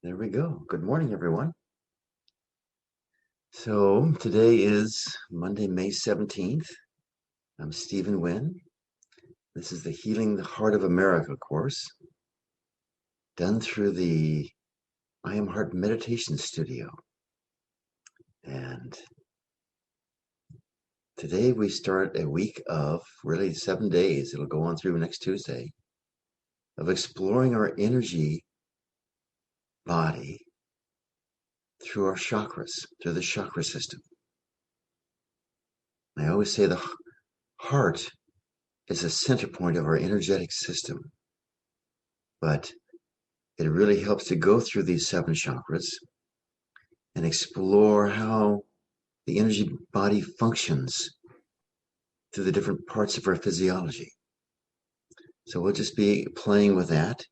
There we go. Good morning, everyone. So today is Monday, May 17th. I'm Stephen Wynn. This is the Healing the Heart of America course done through the I Am Heart Meditation Studio. And today we start a week of really 7 days. It'll go on through next Tuesday of exploring our energy body through our chakras, through the chakra system. I always say the heart is the center point of our energetic system, but it really helps to go through these 7 chakras and explore how the energy body functions through the different parts of our physiology. So we'll just be playing with that.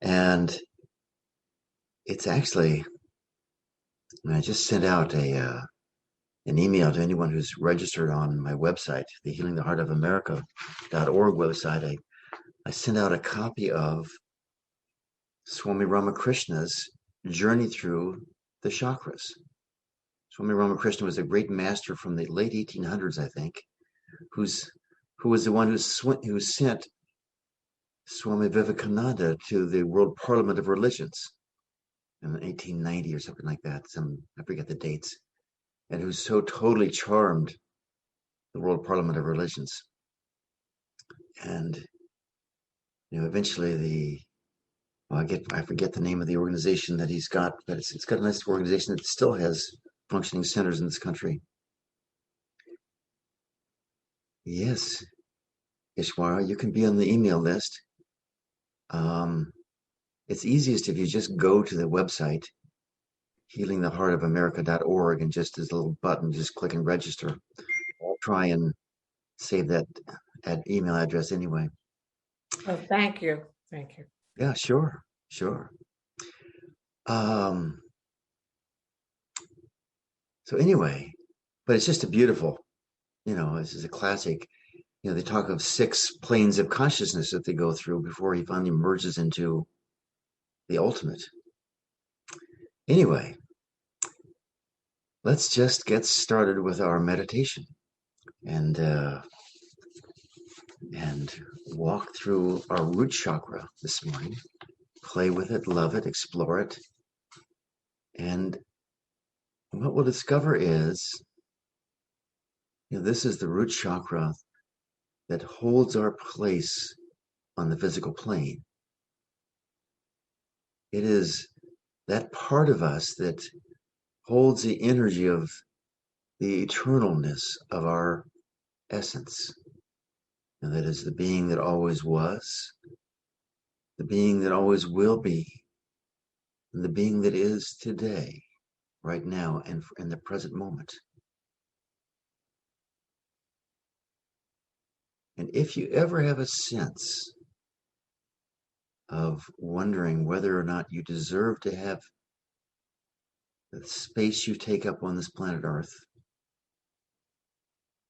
And it's actually, I just sent out an email to anyone who's registered on my website, the healingtheheartofamerica.org website. I sent out a copy of Swami Ramakrishna's journey through the chakras. Swami Ramakrishna was a great master from the late 1800s, I think, who was the one who sent Swami Vivekananda to the World Parliament of Religions in 1890 or something like that. I forget the dates, and who so totally charmed the World Parliament of Religions. And eventually I forget the name of the organization that he's got, but it's got a nice organization that still has functioning centers in this country. Yes, Ishwara, you can be on the email list. It's easiest if you just go to the website, healingtheheartofamerica.org, and just as a little button, just click and register. I'll try and save that email address anyway. Oh, thank you. Thank you. Yeah, sure. So anyway, but it's just a beautiful, this is a classic. They talk of 6 planes of consciousness that they go through before he finally merges into the ultimate. Anyway, let's just get started with our meditation and walk through our root chakra this morning. Play with it, love it, explore it. And what we'll discover is, this is the root chakra that holds our place on the physical plane. It is that part of us that holds the energy of the eternalness of our essence. And that is the being that always was, the being that always will be, and the being that is today, right now, and in the present moment. And if you ever have a sense of wondering whether or not you deserve to have the space you take up on this planet Earth,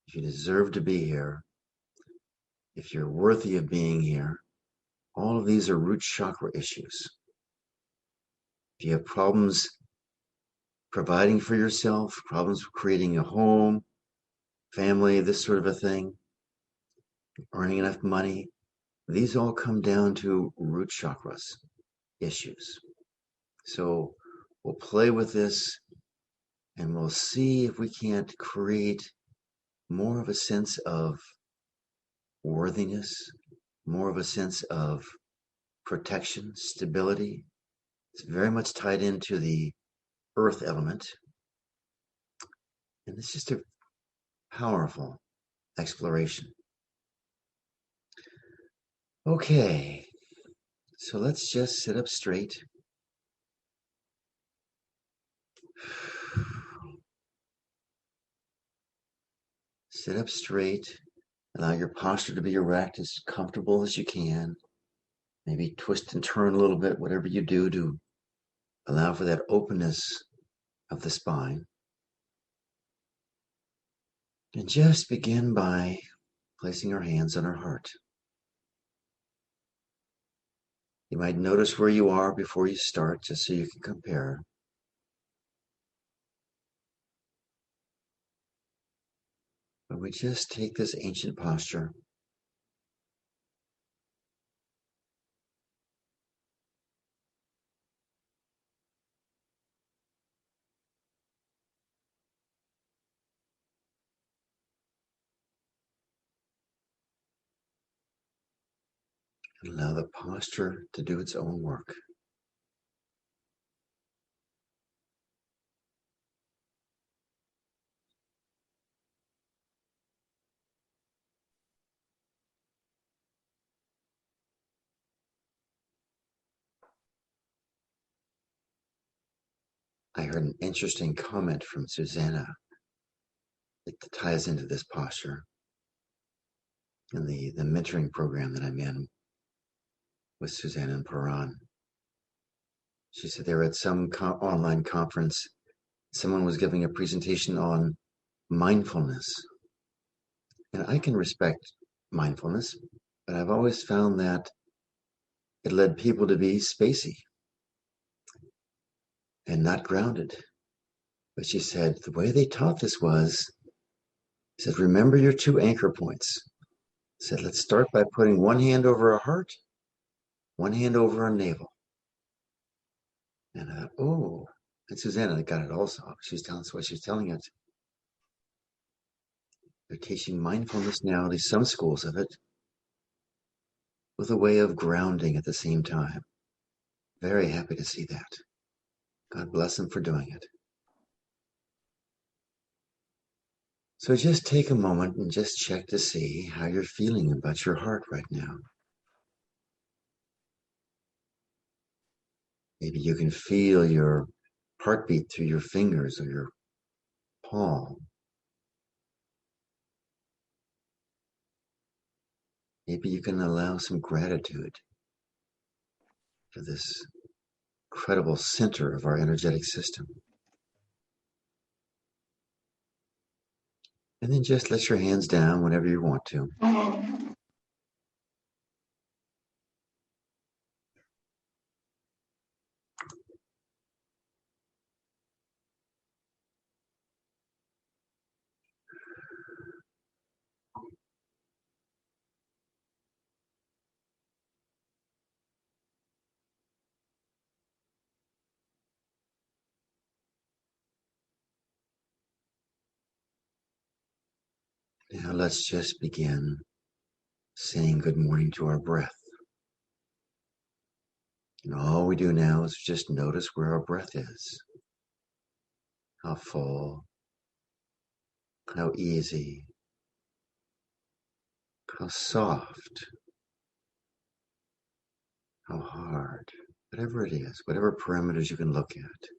if you deserve to be here, if you're worthy of being here, all of these are root chakra issues. If you have problems providing for yourself, problems creating a home, family, this sort of a thing, earning enough money, these all come down to root chakras issues. So we'll play with this and we'll see if we can't create more of a sense of worthiness, more of a sense of protection, stability. It's very much tied into the earth element. And it's just a powerful exploration. Okay, so let's just sit up straight. Sit up straight. Allow your posture to be erect, as comfortable as you can. Maybe twist and turn a little bit, whatever you do to allow for that openness of the spine. And just begin by placing our hands on our heart. You might notice where you are before you start, just so you can compare. But we just take this ancient posture and allow the posture to do its own work. I heard an interesting comment from Susanna that ties into this posture in the mentoring program that I'm in with Susanna and Paran. She said they were at some online conference. Someone was giving a presentation on mindfulness. And I can respect mindfulness, but I've always found that it led people to be spacey and not grounded. But she said the way they taught this was, said, remember your two anchor points. Said, let's start by putting one hand over our heart, one hand over our navel. And I thought, oh, and Susanna got it also. She was telling us what she was telling us. They're teaching mindfulness now, at least some schools of it, with a way of grounding at the same time. Very happy to see that. God bless them for doing it. So just take a moment and just check to see how you're feeling about your heart right now. Maybe you can feel your heartbeat through your fingers or your palm. Maybe you can allow some gratitude for this incredible center of our energetic system. And then just let your hands down whenever you want to. Now let's just begin saying good morning to our breath. And all we do now is just notice where our breath is. How full, how easy, how soft, how hard, whatever it is, whatever parameters you can look at.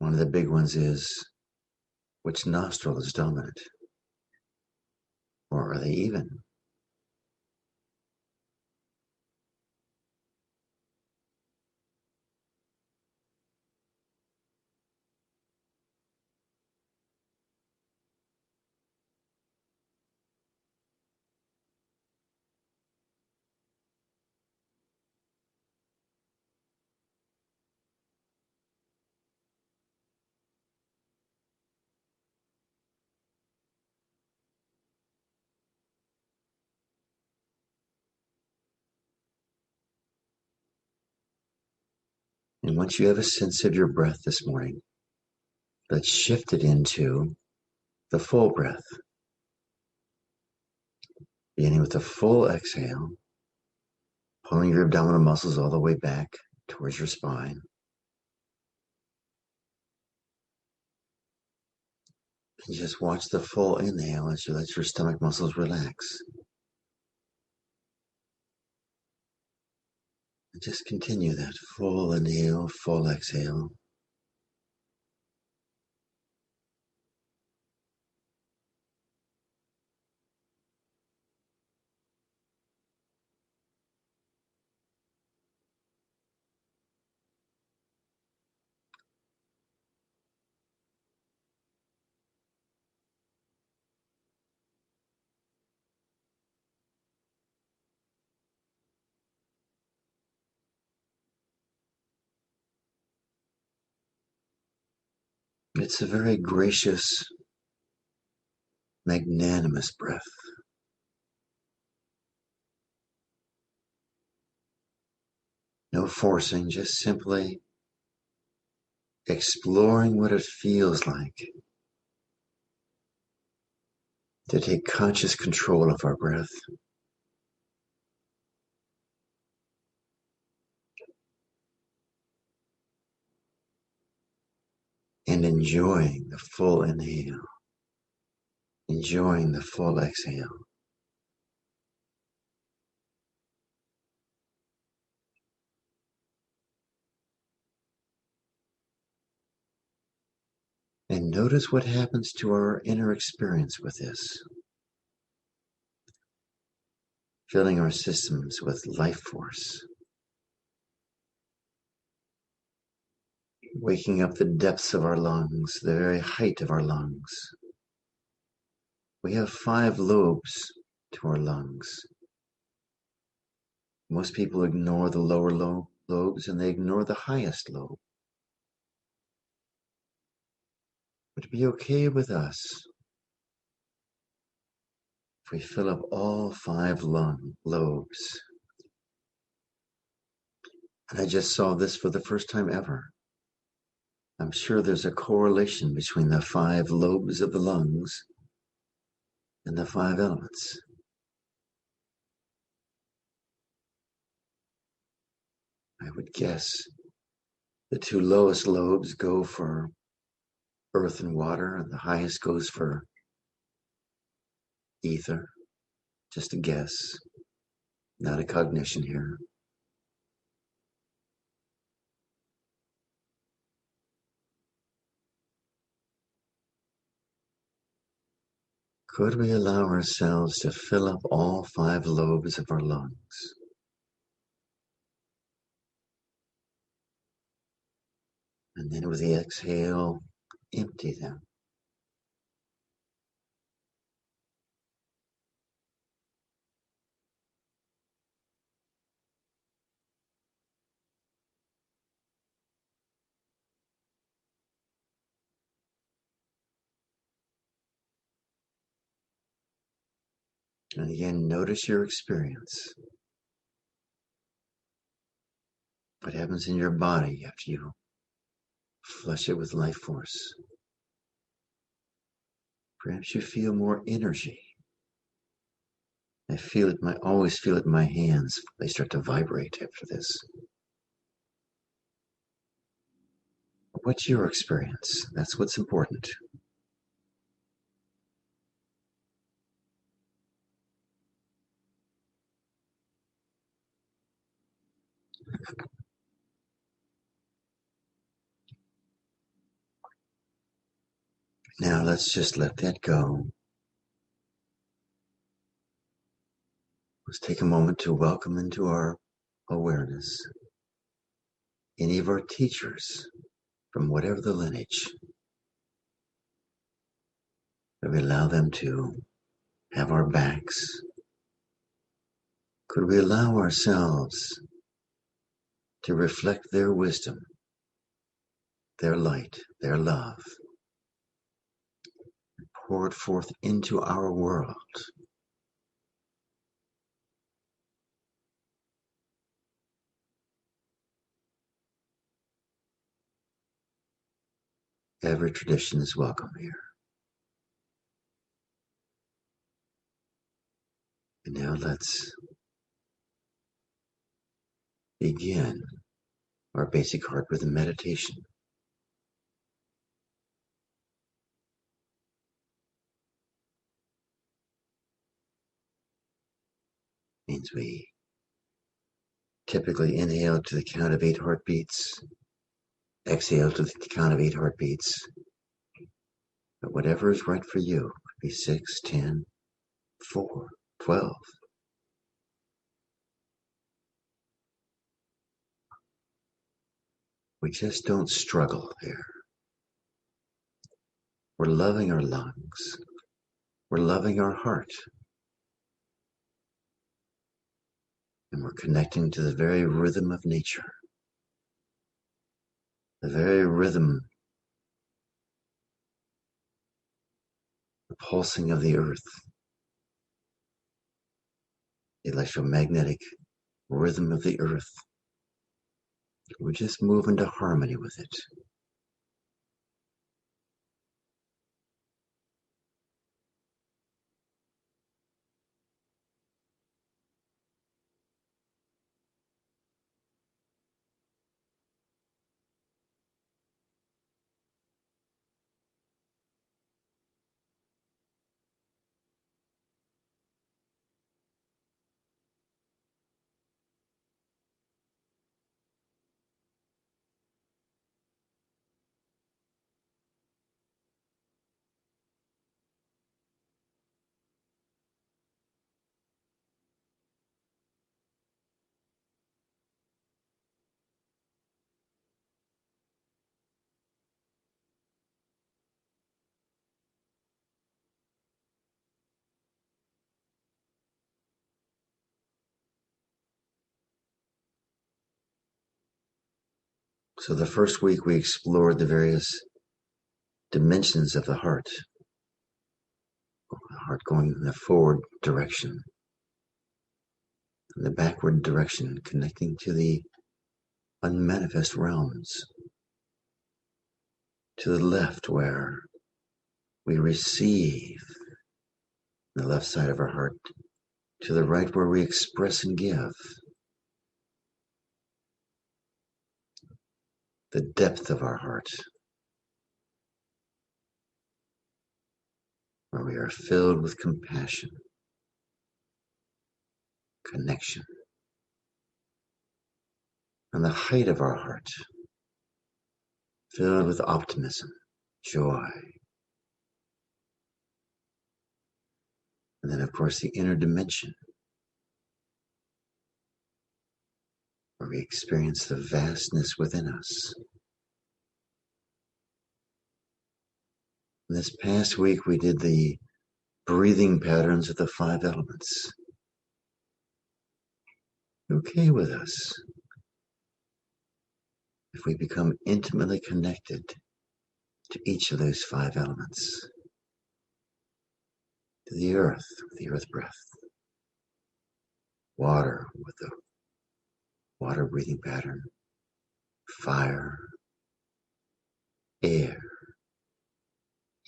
One of the big ones is, which nostril is dominant? Or are they even? And once you have a sense of your breath this morning, let's shift it into the full breath. Beginning with a full exhale, pulling your abdominal muscles all the way back towards your spine. And just watch the full inhale as you let your stomach muscles relax. And just continue that full inhale, full exhale. It's a very gracious, magnanimous breath. No forcing, just simply exploring what it feels like to take conscious control of our breath. And enjoying the full inhale, enjoying the full exhale. And notice what happens to our inner experience with this. Filling our systems with life force. Waking up the depths of our lungs, the very height of our lungs. We have 5 lobes to our lungs. Most people ignore the lower lobes and they ignore the highest lobe. Would it be okay with us if we fill up all 5 lobes? And I just saw this for the first time ever. I'm sure there's a correlation between the 5 lobes of the lungs and the 5 elements. I would guess the 2 lowest lobes go for earth and water, and the highest goes for ether. Just a guess, not a cognition here. Could we allow ourselves to fill up all 5 lobes of our lungs? And then with the exhale, empty them. And again, notice your experience. What happens in your body after you flush it with life force? Perhaps you feel more energy. I always feel it in my hands. They start to vibrate after this. What's your experience? That's what's important. Now let's just let that go. Let's take a moment to welcome into our awareness any of our teachers from whatever the lineage. Could we allow them to have our backs? Could we allow ourselves to reflect their wisdom, their light, their love, and pour it forth into our world? Every tradition is welcome here. And now let's begin our basic heart rhythm meditation. Means we typically inhale to the count of 8 heartbeats, exhale to the count of 8 heartbeats. But whatever is right for you, could be 6, 10, 4, 12. We just don't struggle here. We're loving our lungs. We're loving our heart. And we're connecting to the very rhythm of nature. The very rhythm pulsing of the earth, the electromagnetic rhythm of the earth. We just move into harmony with it. So the first week we explored the various dimensions of the heart going in the forward direction, in the backward direction, connecting to the unmanifest realms, to the left where we receive, the left side of our heart, to the right where we express and give, the depth of our heart, where we are filled with compassion, connection, and the height of our heart, filled with optimism, joy, and then of course the inner dimension, where we experience the vastness within us. This past week we did the breathing patterns of the 5 elements. Okay with us if we become intimately connected to each of those 5 elements, to the earth with the earth breath, water with the water breathing pattern, fire, air,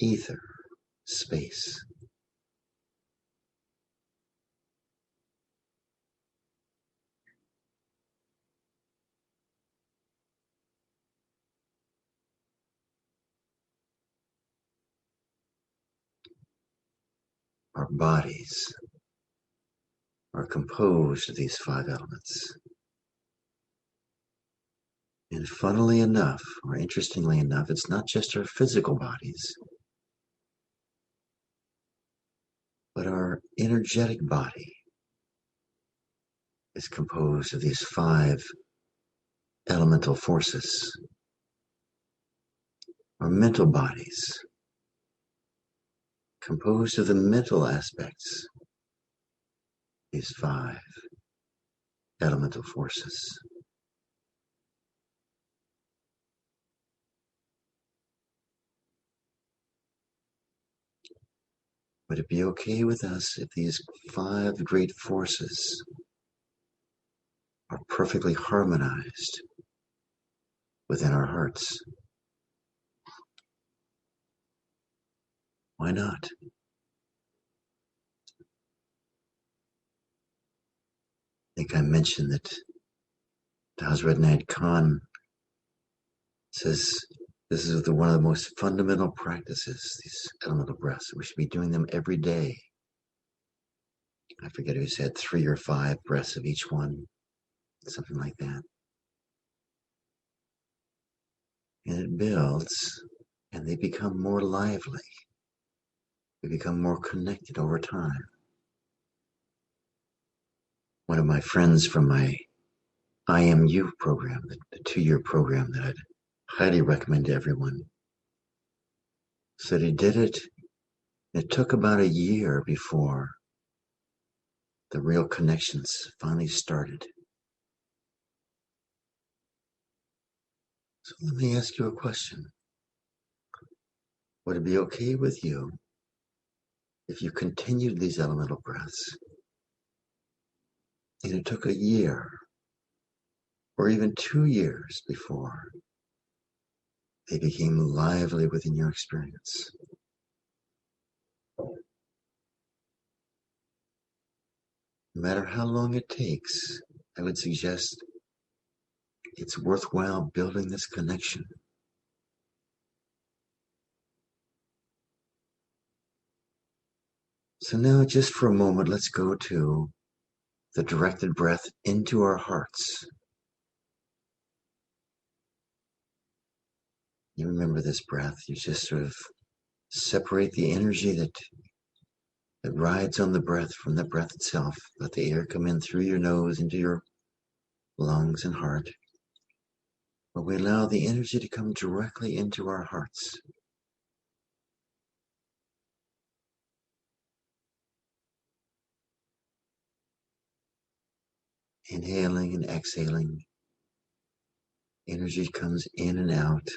ether, space. Our bodies are composed of these 5 elements. And funnily enough, or interestingly enough, it's not just our physical bodies, but our energetic body is composed of these 5 elemental forces. Our mental bodies, composed of the mental aspects, these 5 elemental forces. Would it be okay with us if these 5 great forces are perfectly harmonized within our hearts? Why not? I think I mentioned that Hazrat Nayat Khan says this is one of the most fundamental practices, these elemental breaths. We should be doing them every day. I forget who said 3 or 5 breaths of each one, something like that. And it builds, and they become more lively. They become more connected over time. One of my friends from my IMU program, the 2-year program that I'd highly recommend to everyone, said he did it. It took about a year before the real connections finally started. So let me ask you a question. Would it be okay with you if you continued these elemental breaths, and it took a year or even 2 years before they became lively within your experience. No matter how long it takes, I would suggest it's worthwhile building this connection. So now, just for a moment, let's go to the directed breath into our hearts. You remember this breath, you just sort of separate the energy that rides on the breath from the breath itself. Let the air come in through your nose into your lungs and heart. But we allow the energy to come directly into our hearts. Inhaling and exhaling. Energy comes in and out.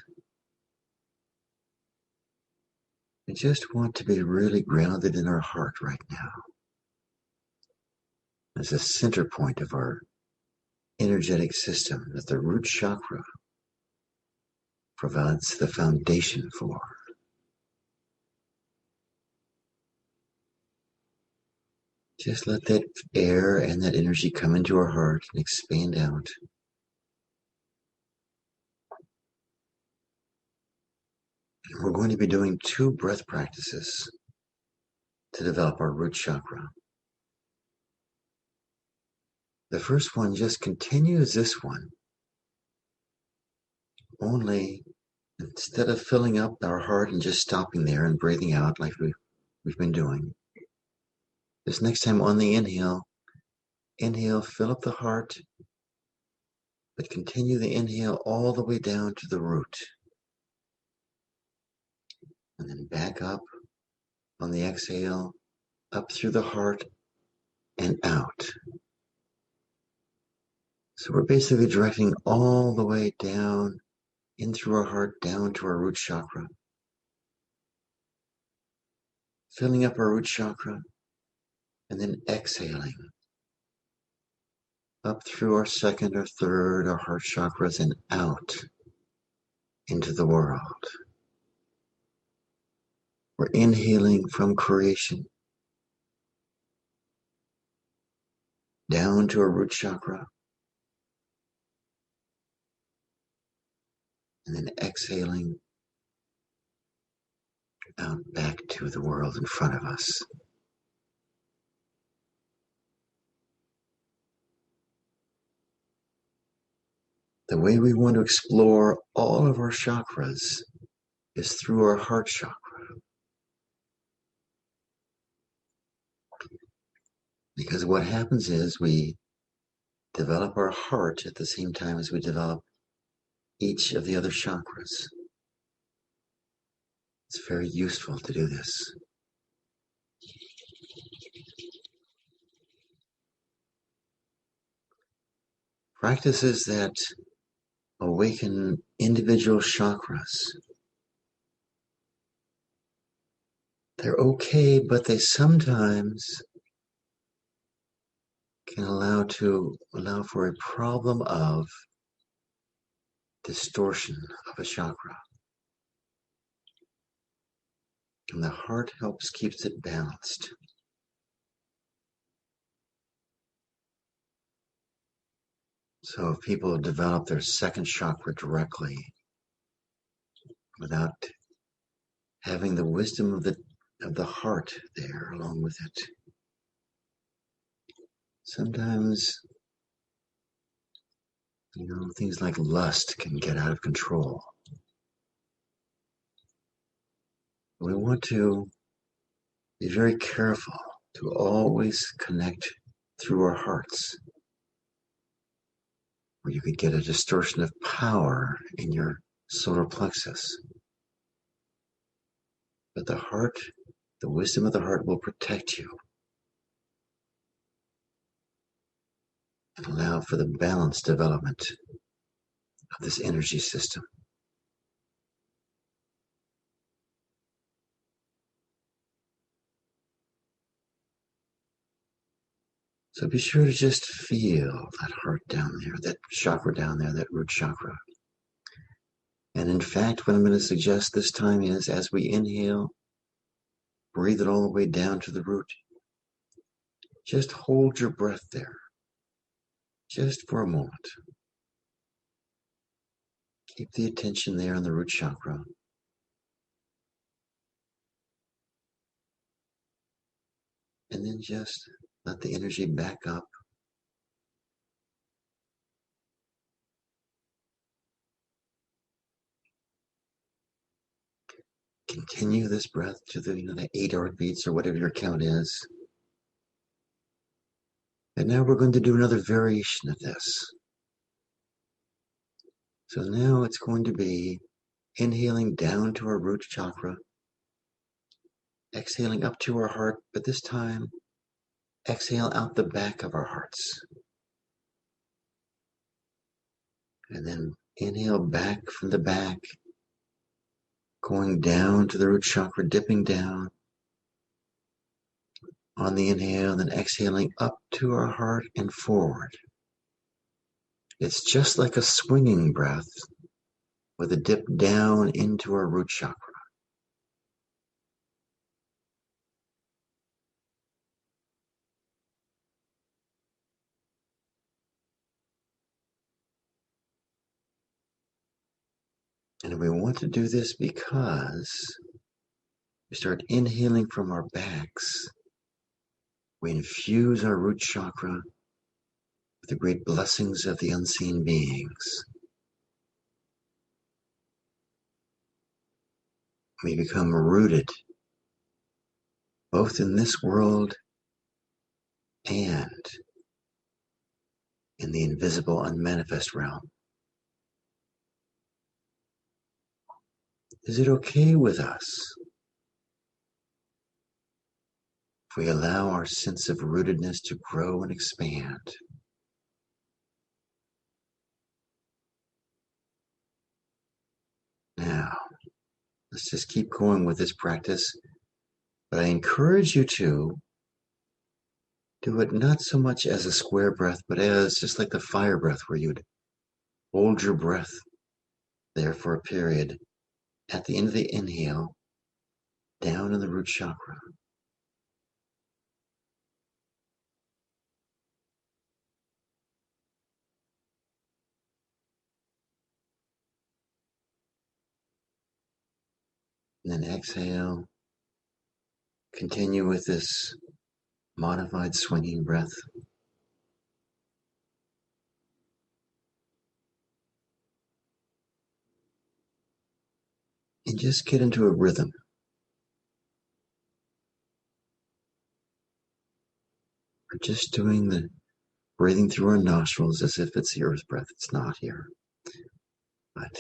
We just want to be really grounded in our heart right now, as a center point of our energetic system that the root chakra provides the foundation for. Just let that air and that energy come into our heart and expand out. And we're going to be doing 2 breath practices to develop our root chakra. The first one just continues this one, only instead of filling up our heart and just stopping there and breathing out like we've been doing, this next time on the inhale, fill up the heart, but continue the inhale all the way down to the root. And then back up on the exhale, up through the heart and out. So we're basically directing all the way down, in through our heart, down to our root chakra. Filling up our root chakra, and then exhaling up through our second or third, our heart chakras, and out into the world. We're inhaling from creation down to our root chakra, and then exhaling out back to the world in front of us. The way we want to explore all of our chakras is through our heart chakra. Because what happens is we develop our heart at the same time as we develop each of the other chakras. It's very useful to do this. Practices that awaken individual chakras, they're okay, but they sometimes can allow for a problem of distortion of a chakra. And the heart helps keeps it balanced. So if people develop their second chakra directly without having the wisdom of the heart there along with it, sometimes things like lust can get out of control. We want to be very careful to always connect through our hearts, or you could get a distortion of power in your solar plexus. But the heart, the wisdom of the heart will protect you and allow for the balanced development of this energy system. So be sure to just feel that heart down there, that chakra down there, that root chakra. And in fact, what I'm going to suggest this time is as we inhale, breathe it all the way down to the root. Just hold your breath there, just for a moment. Keep the attention there on the root chakra. And then just let the energy back up. Continue this breath to the 8 heartbeats or whatever your count is. And now we're going to do another variation of this. So now it's going to be inhaling down to our root chakra, exhaling up to our heart, but this time exhale out the back of our hearts. And then inhale back from the back, going down to the root chakra, dipping down on the inhale, then exhaling up to our heart and forward. It's just like a swinging breath with a dip down into our root chakra. And we want to do this because we start inhaling from our backs. We infuse our root chakra with the great blessings of the unseen beings. We become rooted both in this world and in the invisible, unmanifest realm. Is it okay with us if we allow our sense of rootedness to grow and expand? Now, let's just keep going with this practice, but I encourage you to do it not so much as a square breath, but as just like the fire breath, where you'd hold your breath there for a period at the end of the inhale, down in the root chakra. And then exhale. Continue with this modified swinging breath. And just get into a rhythm. We're just doing the breathing through our nostrils as if it's the earth breath. It's not here. But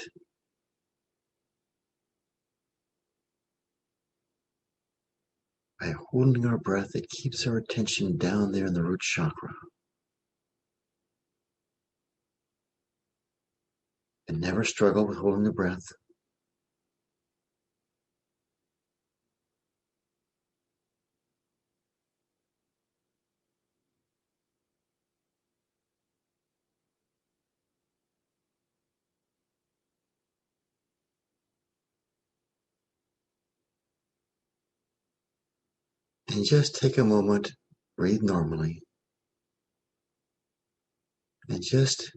by holding our breath, it keeps our attention down there in the root chakra. And never struggle with holding the breath. And just take a moment, breathe normally, and just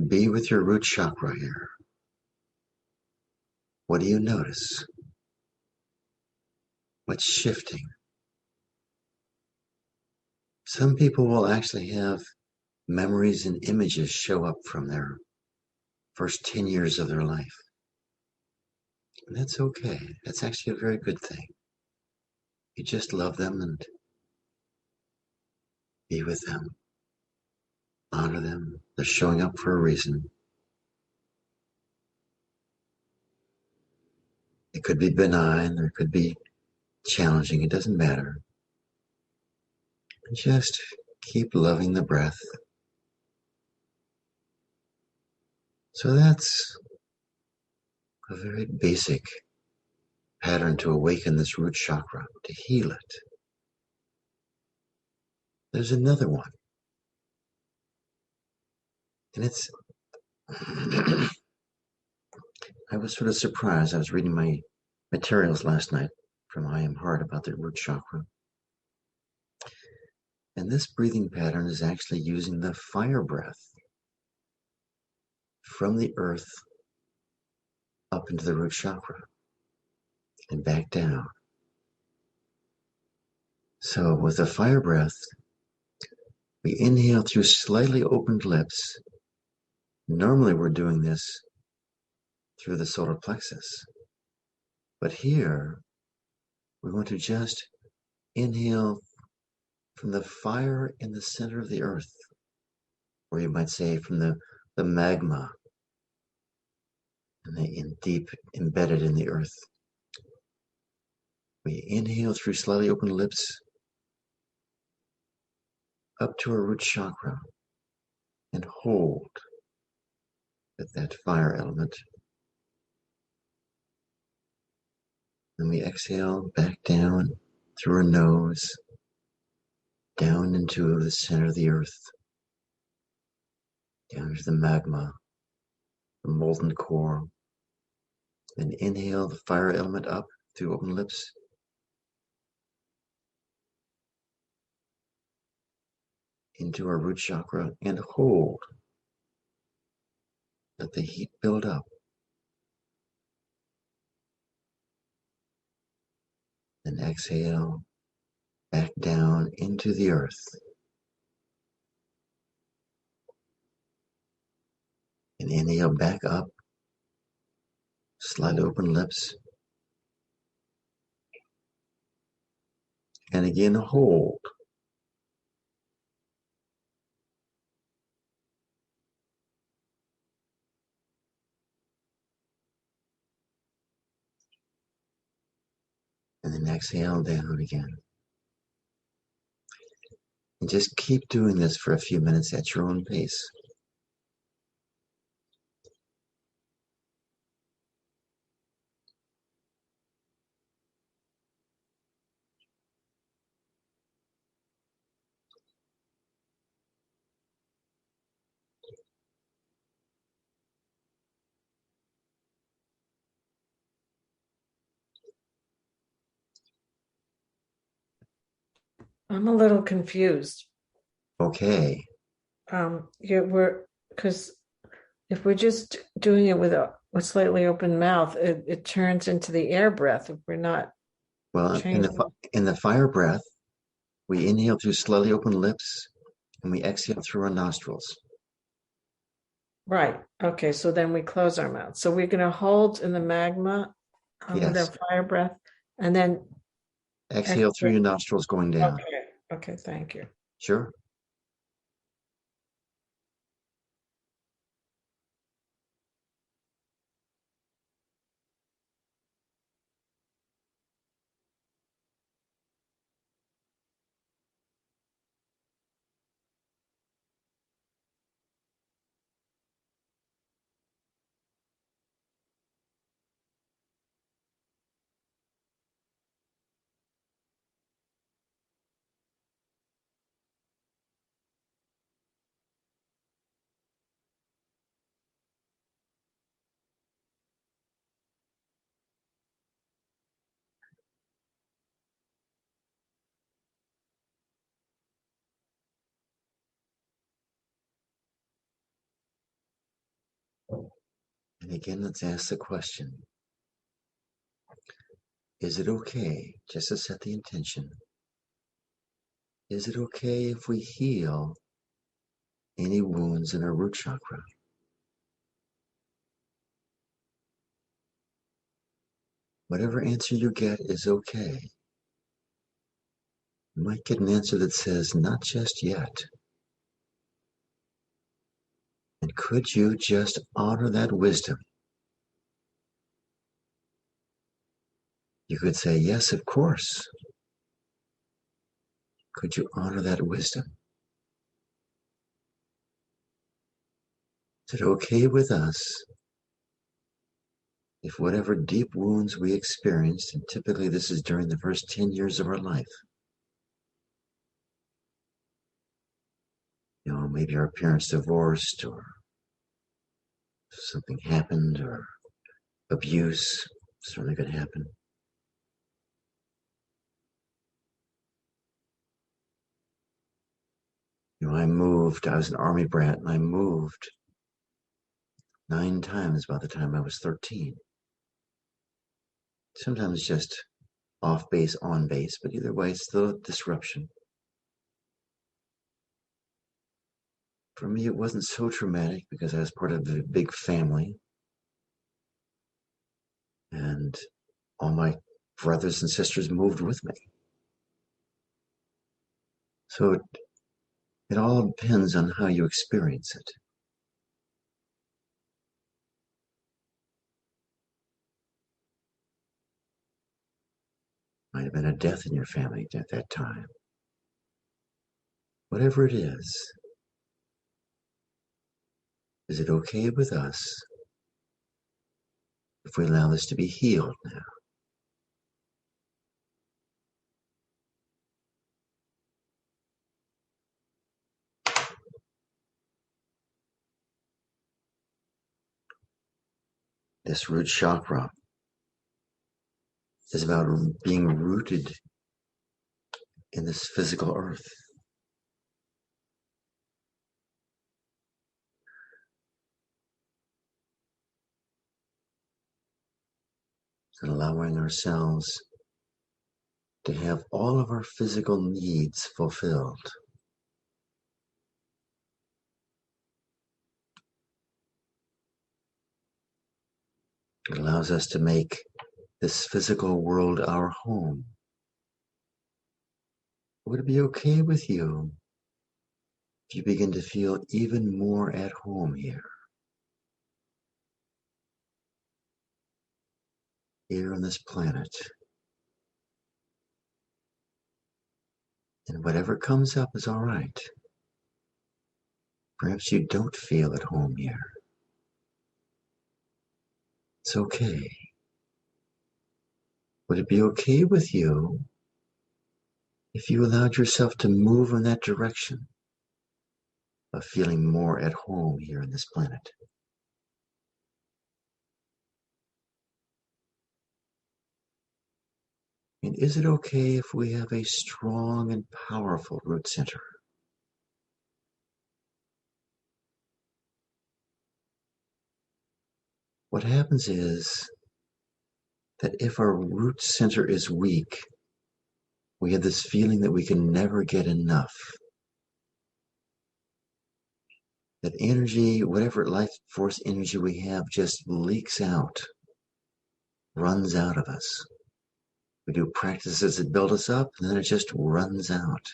be with your root chakra here. What do you notice? What's shifting? Some people will actually have memories and images show up from their first 10 years of their life. And that's okay. That's actually a very good thing. You just love them and be with them. Honor them. They're showing up for a reason. It could be benign or it could be challenging. It doesn't matter. Just keep loving the breath. So that's a very basic pattern to awaken this root chakra, to heal it. There's another one. And it's, I was sort of surprised. I was reading my materials last night from I Am Heart about the root chakra. And this breathing pattern is actually using the fire breath from the earth up into the root chakra and back down. So with the fire breath, we inhale through slightly opened lips. Normally we're doing this through the solar plexus. But here, we want to just inhale from the fire in the center of the earth, or you might say from the magma and deep embedded in the earth. We inhale through slightly open lips up to our root chakra and hold at that fire element. Then we exhale back down through our nose, down into the center of the earth, down to the magma, the molten core. Then inhale the fire element up through open lips. Into our root chakra and hold. Let the heat build up. Then exhale back down into the earth. And inhale back up, slightly open lips. And again, hold. And then exhale down again. And just keep doing this for a few minutes at your own pace. I'm a little confused. Okay. Yeah, because if we're just doing it with a slightly open mouth, it turns into the air breath if we're not Well, changing. in the fire breath, we inhale through slightly open lips and we exhale through our nostrils. Right. Okay. So then we close our mouth. So we're going to hold in the magma with our Yes. fire breath, and then Exhale through exhale. your nostrils going down. Okay. Okay. Thank you. Sure. And again, let's ask the question. Is it okay, just to set the intention, is it okay if we heal any wounds in our root chakra? Whatever answer you get is okay. You might get an answer that says, not just yet. And could you just honor that wisdom? You could say, yes, of course. Could you honor that wisdom? Is it okay with us if whatever deep wounds we experienced, and typically this is during the first 10 years of our life, maybe our parents divorced or If something happened or abuse certainly could happen. I was an army brat, and I moved 9 times by the time I was 13. Sometimes just off base, on base, but either way, it's still a disruption. For me, it wasn't so traumatic because I was part of a big family, and all my brothers and sisters moved with me. So it all depends on how you experience it. Might have been a death in your family at that time. Whatever it is it okay with us if we allow this to be healed now? This root chakra is about being rooted in this physical earth. And allowing ourselves to have all of our physical needs fulfilled. It allows us to make this physical world our home. Would it be okay with you if you begin to feel even more at home here? Here on this planet. And whatever comes up is all right. Perhaps you don't feel at home here. It's okay. Would it be okay with you if you allowed yourself to move in that direction of feeling more at home here on this planet? And is it okay if we have a strong and powerful root center? What happens is that if our root center is weak, we have this feeling that we can never get enough. That energy, whatever life force energy we have, just leaks out, runs out of us. We do practices that build us up, and then it just runs out.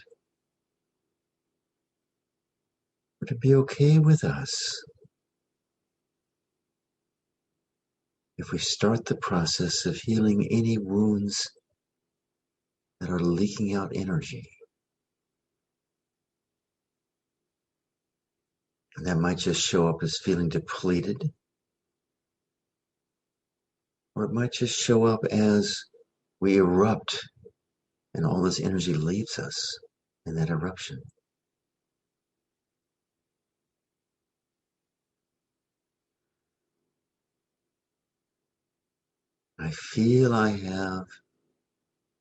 Would it be okay with us if we start the process of healing any wounds that are leaking out energy? And that might just show up as feeling depleted, or it might just show up as we erupt and all this energy leaves us in that eruption. I feel I have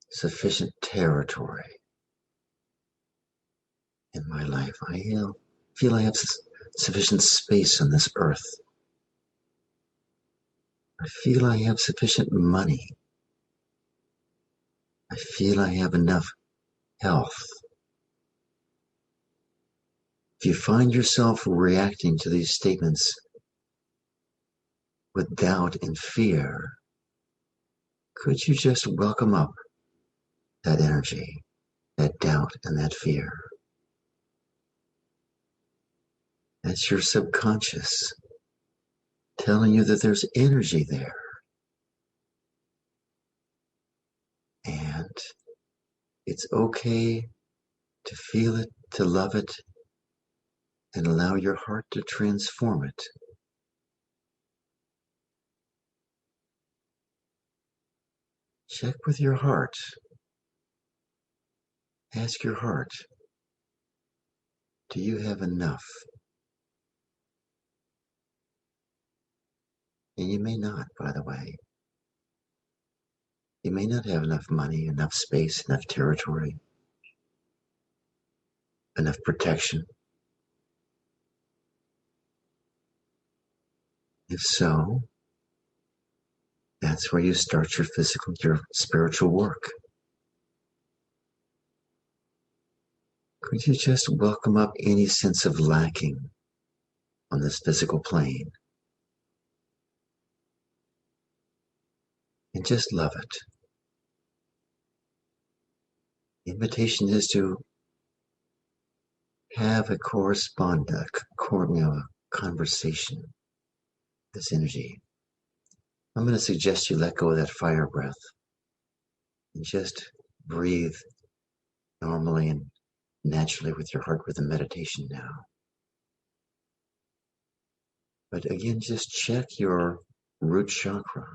sufficient territory in my life. I feel I have sufficient space on this earth. I feel I have sufficient money. I feel I have enough health. If you find yourself reacting to these statements with doubt and fear, could you just welcome up that energy, that doubt, and that fear? That's your subconscious telling you that there's energy there. And it's okay to feel it, to love it, and allow your heart to transform it. Check with your heart. Ask your heart, do you have enough? And you may not, by the way. You may not have enough money, enough space, enough territory, enough protection. If so, that's where you start your physical, your spiritual work. Could you just welcome up any sense of lacking on this physical plane and just love it? The invitation is to have a conversation, this energy. I'm going to suggest you let go of that fire breath and just breathe normally and naturally with your heart rhythm meditation now. But again, just check your root chakra.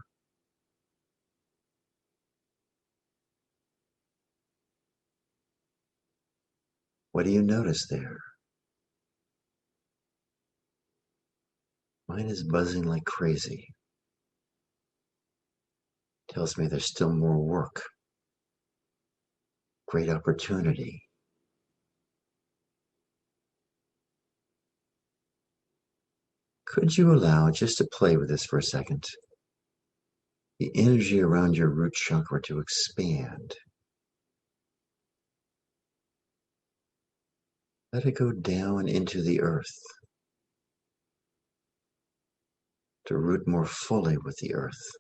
What do you notice there? Mine is buzzing like crazy. Tells me there's still more work, great opportunity. Could you allow, just to play with this for a second, the energy around your root chakra to expand? Let it go down into the earth, to root more fully with the earth.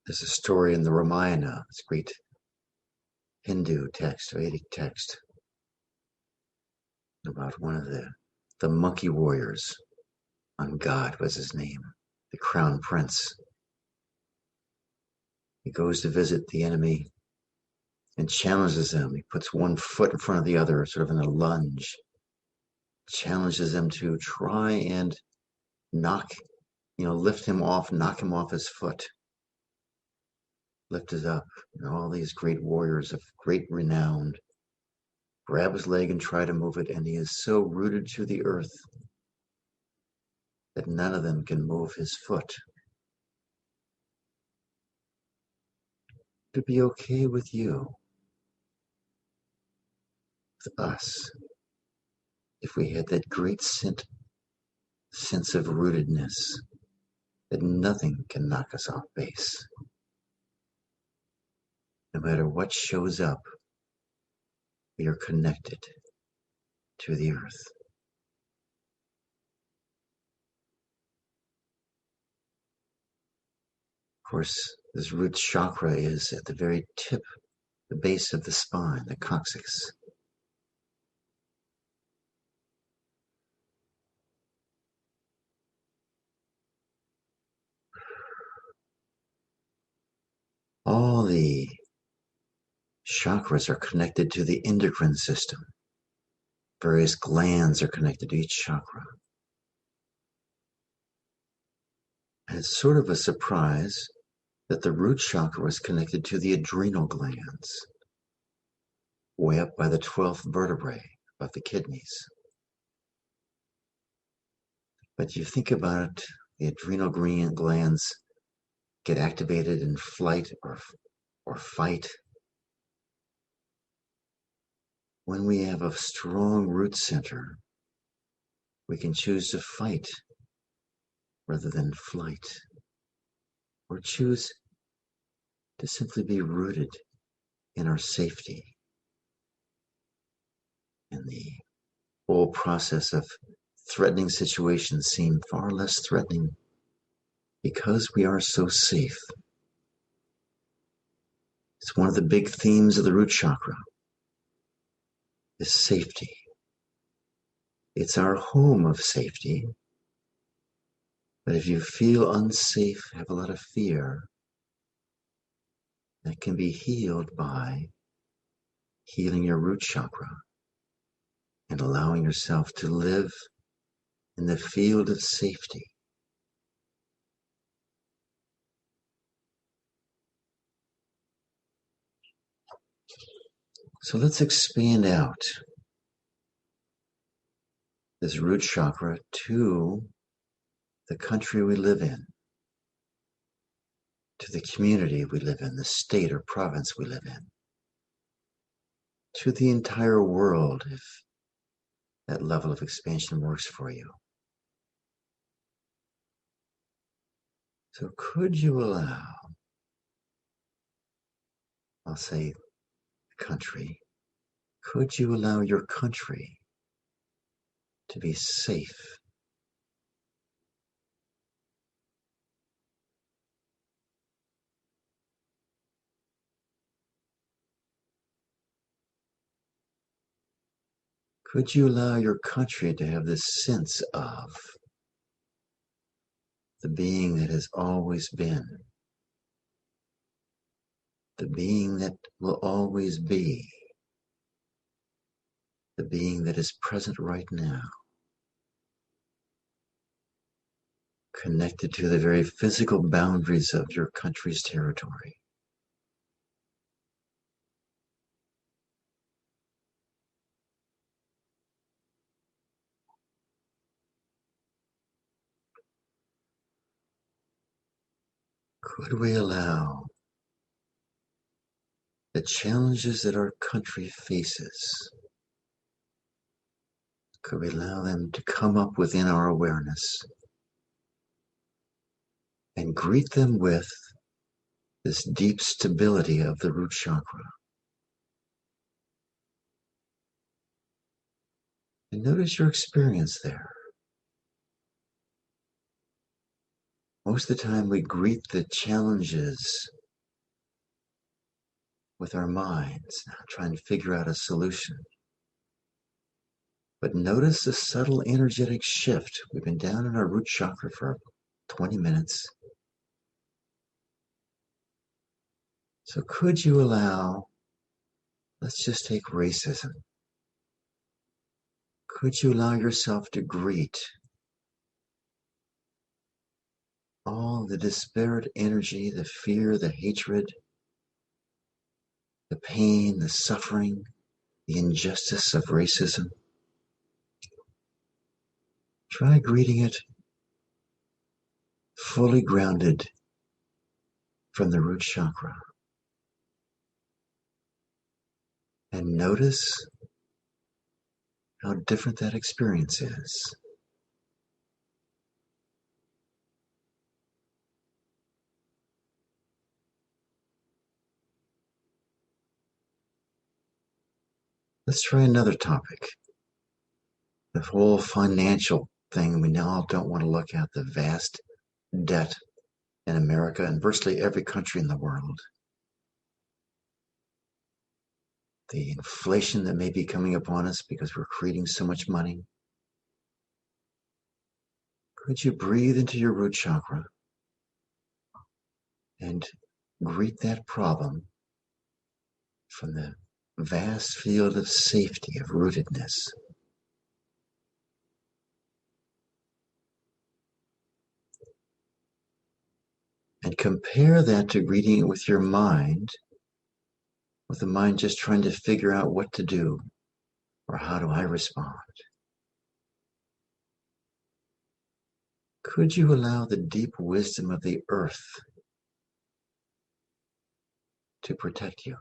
There's a story in the Ramayana, this great Hindu text, Vedic text, about one of the monkey warriors. Angad was his name, the crown prince. He goes to visit the enemy and challenges them. He puts one foot in front of the other, sort of in a lunge, challenges them to try and lift him off, knock him off his foot. Lift it up. All these great warriors of great renown grab his leg and try to move it, and he is so rooted to the earth that none of them can move his foot. To be okay with you, with us, if we had that great sense of rootedness, that nothing can knock us off base. No matter what shows up, we are connected to the earth. Of course, this root chakra is at the very tip, the base of the spine, the coccyx. All the chakras are connected to the endocrine system. Various glands are connected to each chakra. And it's sort of a surprise that the root chakra is connected to the adrenal glands, way up by the 12th vertebrae, above the kidneys. But you think about it, the adrenal glands get activated in flight or fight. When we have a strong root center, we can choose to fight rather than flight, or choose to simply be rooted in our safety. And the whole process of threatening situations seem far less threatening because we are so safe. It's one of the big themes of the root chakra, is safety. It's our home of safety. But if you feel unsafe, have a lot of fear, that can be healed by healing your root chakra. and allowing yourself to live in the field of safety. So let's expand out this root chakra to the country we live in, to the community we live in, the state or province we live in, to the entire world, if that level of expansion works for you. So could you allow, I'll say country, could you allow your country to be safe? Could you allow your country to have this sense of the being that has always been, the being that will always be, the being that is present right now, connected to the very physical boundaries of your country's territory? Could we allow the challenges that our country faces, could we allow them to come up within our awareness and greet them with this deep stability of the root chakra? And notice your experience there. Most of the time we greet the challenges with our minds, trying to figure out a solution. But notice the subtle energetic shift. We've been down in our root chakra for 20 minutes. So could you allow, let's just take racism. Could you allow yourself to greet all the disparate energy, the fear, the hatred, the pain, the suffering, the injustice of racism? Try greeting it fully grounded from the root chakra. And notice how different that experience is. Let's try another topic. The whole financial thing, we now don't want to look at the vast debt in America and virtually every country in the world. The inflation that may be coming upon us because we're creating so much money. Could you breathe into your root chakra and greet that problem from the vast field of safety, of rootedness? And compare that to greeting it with your mind, with the mind just trying to figure out what to do or how do I respond. Could you allow the deep wisdom of the earth to protect you?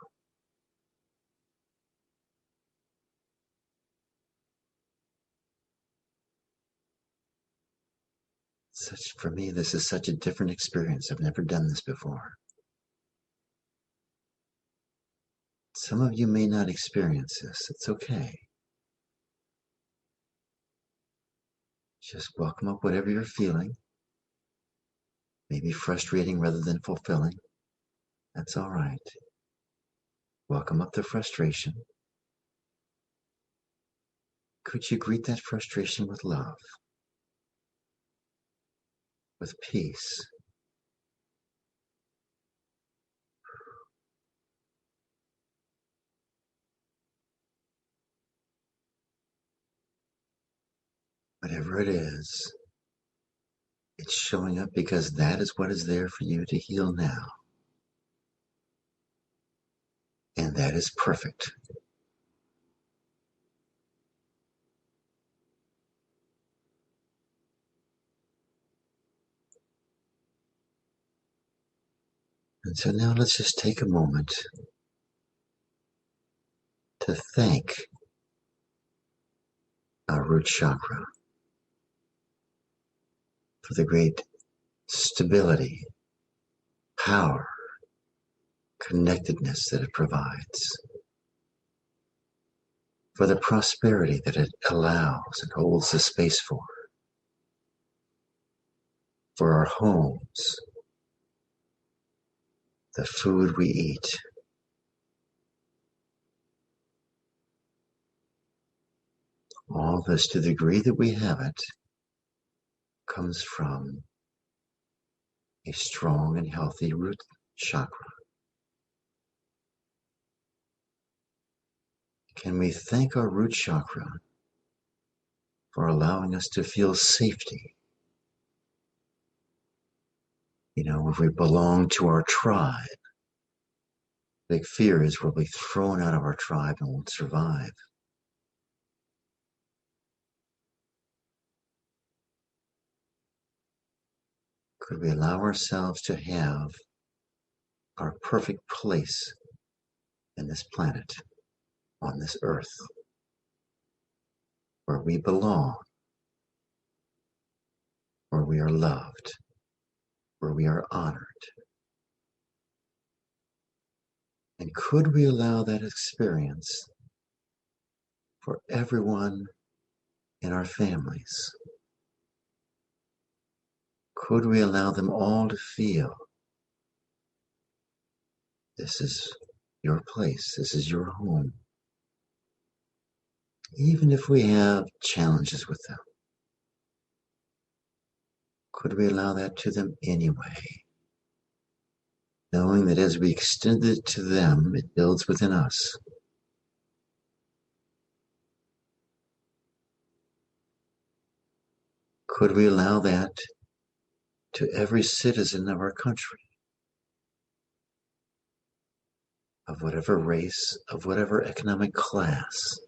For me, this is such a different experience. I've never done this before. Some of you may not experience this. It's okay. Just welcome up whatever you're feeling. Maybe frustrating rather than fulfilling. That's all right. Welcome up the frustration. Could you greet that frustration with love, with peace? whatever it is, it's showing up because that is what is there for you to heal now. And that is perfect. And so now let's just take a moment to thank our root chakra for the great stability, power, connectedness that it provides, for the prosperity that it allows and holds the space for our homes, the food we eat, all this, to the degree that we have it, comes from a strong and healthy root chakra. Can we thank our root chakra for allowing us to feel safety? You know, if we belong to our tribe, big fear is we'll be thrown out of our tribe and won't survive. Could we allow ourselves to have our perfect place in this planet, on this earth, where we belong, where we are loved, where we are honored? And could we allow that experience for everyone in our families? Could we allow them all to feel this is your place, this is your home, even if we have challenges with them? Could we allow that to them anyway, knowing that as we extend it to them, it builds within us? Could we allow that to every citizen of our country, of whatever race, of whatever economic class,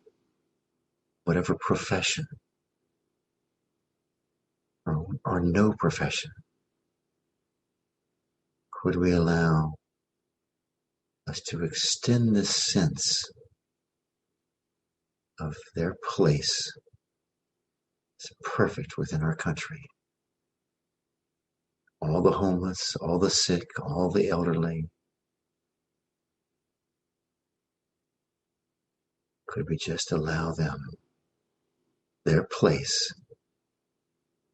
whatever profession, or no profession? Could we allow us to extend this sense of their place is perfect within our country? All the homeless, all the sick, all the elderly. Could we just allow them their place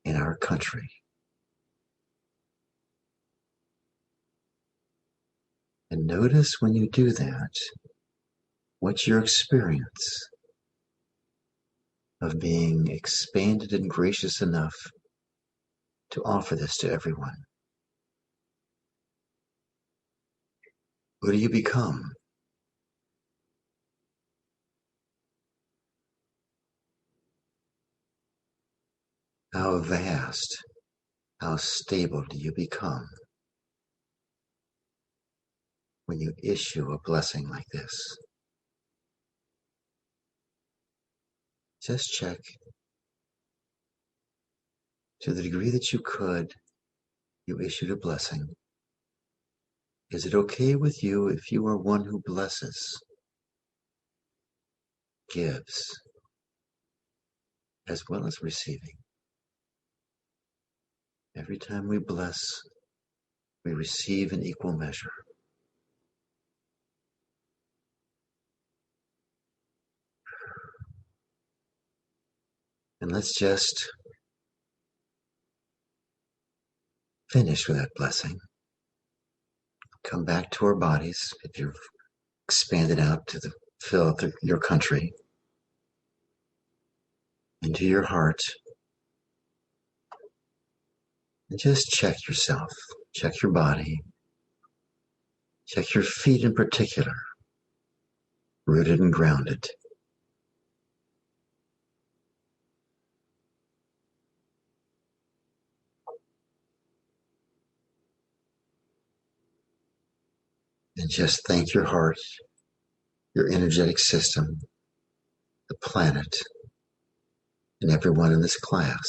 in our country? And notice when you do that, what's your experience of being expanded and gracious enough to offer this to everyone? Who do you become? How vast, how stable do you become when you issue a blessing like this? Just check. To the degree that you could, you issued a blessing. Is it okay with you if you are one who blesses, gives, as well as receiving? Every time we bless, we receive in equal measure. And let's just finish with that blessing. Come back to our bodies if you've expanded out to fill your country, into your heart, and just check yourself, check your body, check your feet in particular, rooted and grounded. And just thank your heart, your energetic system, the planet, and everyone in this class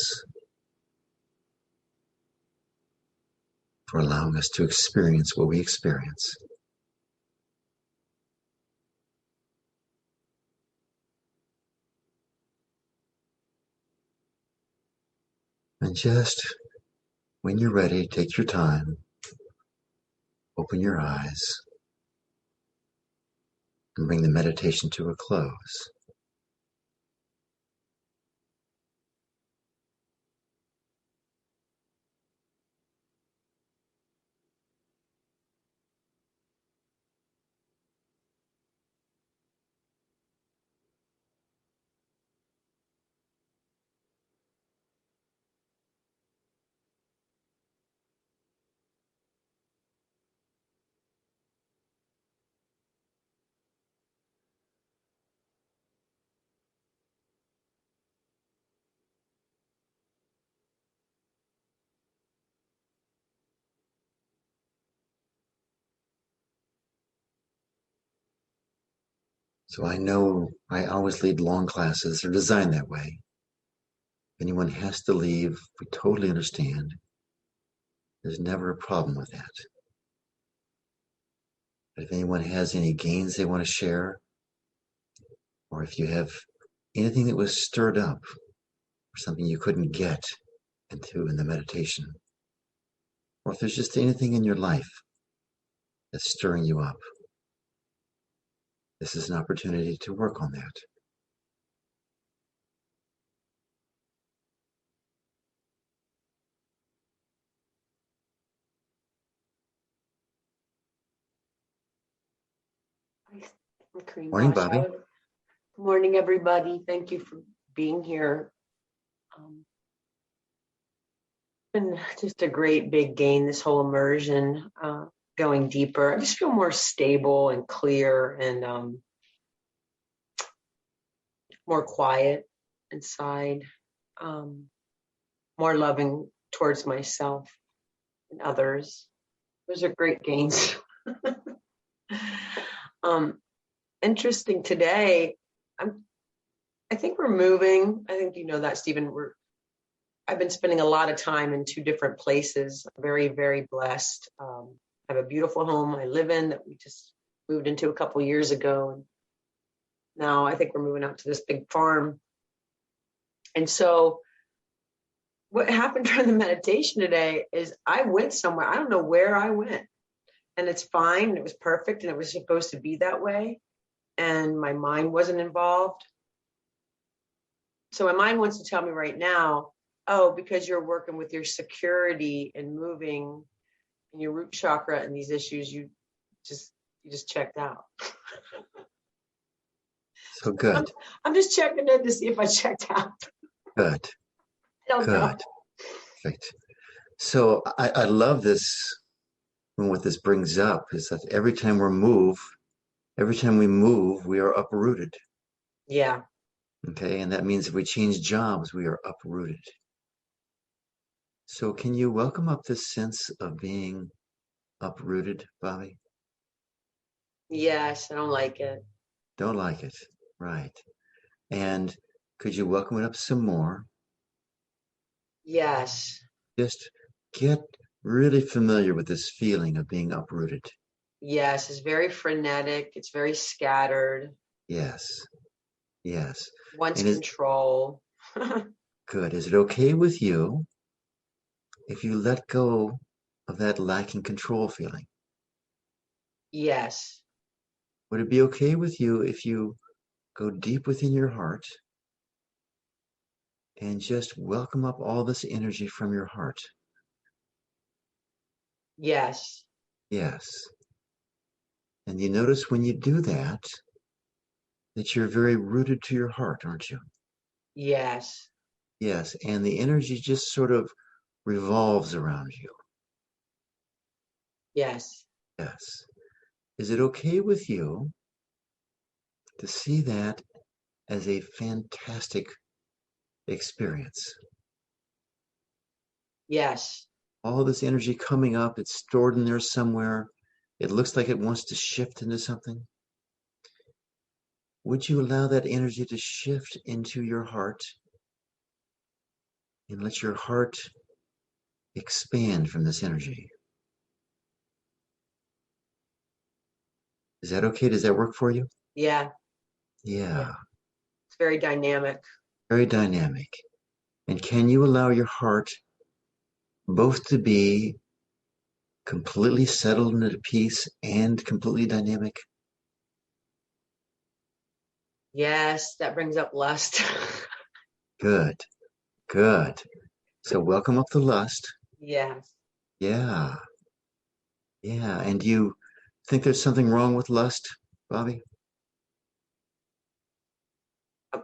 for allowing us to experience what we experience. And just when you're ready, take your time, open your eyes, and bring the meditation to a close. So I know I always lead long classes. They're designed that way. If anyone has to leave, we totally understand. There's never a problem with that. But if anyone has any gains they want to share, or if you have anything that was stirred up, or something you couldn't get into in the meditation, or if there's just anything in your life that's stirring you up, this is an opportunity to work on that. Morning, Bobby. Good morning, everybody. Thank you for being here. Been just a great big gain, this whole immersion, going deeper. I just feel more stable and clear and more quiet inside, more loving towards myself and others. Those are great gains. Interesting today. I think we're moving. I think you know that, Stephen. I've been spending a lot of time in 2 different places. I'm very, very blessed. I have a beautiful home I live in that we just moved into a couple years ago. And now I think we're moving out to this big farm. And so what happened during the meditation today is I went somewhere. I don't know where I went. And it's fine. And it was perfect. And it was supposed to be that way. And my mind wasn't involved. So my mind wants to tell me right now, oh, because you're working with your security and moving and your root chakra and these issues, you just checked out. So good. I'm just checking in to see if I checked out. Good. I don't know. Perfect. So I love this. And what this brings up is that every time we move, we are uprooted. Yeah. Okay. And that means if we change jobs, we are uprooted. So can you welcome up this sense of being uprooted, Bobby? Yes, I don't like it. Don't like it. Right. And could you welcome it up some more? Yes. Just get really familiar with this feeling of being uprooted. Yes, it's very frenetic. It's very scattered. Yes. Wants control. Good. Is it okay with you if you let go of that lacking control feeling? Yes. Would it be okay with you if you go deep within your heart and just welcome up all this energy from your heart? Yes. Yes. And you notice when you do that you're very rooted to your heart, aren't you? Yes. Yes. And the energy just sort of revolves around you. Yes. Yes. Is it okay with you to see that as a fantastic experience? Yes. All this energy coming up, it's stored in there somewhere. it looks like it wants to shift into something. Would you allow that energy to shift into your heart and let your heart expand from this energy? Is that okay? Does that work for you? Yeah. Yeah. It's very dynamic. Very dynamic. And can you allow your heart both to be completely settled and at peace and completely dynamic? Yes, that brings up lust. Good. Good. So welcome up the lust. Yes. Yeah. Yeah. And do you think there's something wrong with lust, Bobby?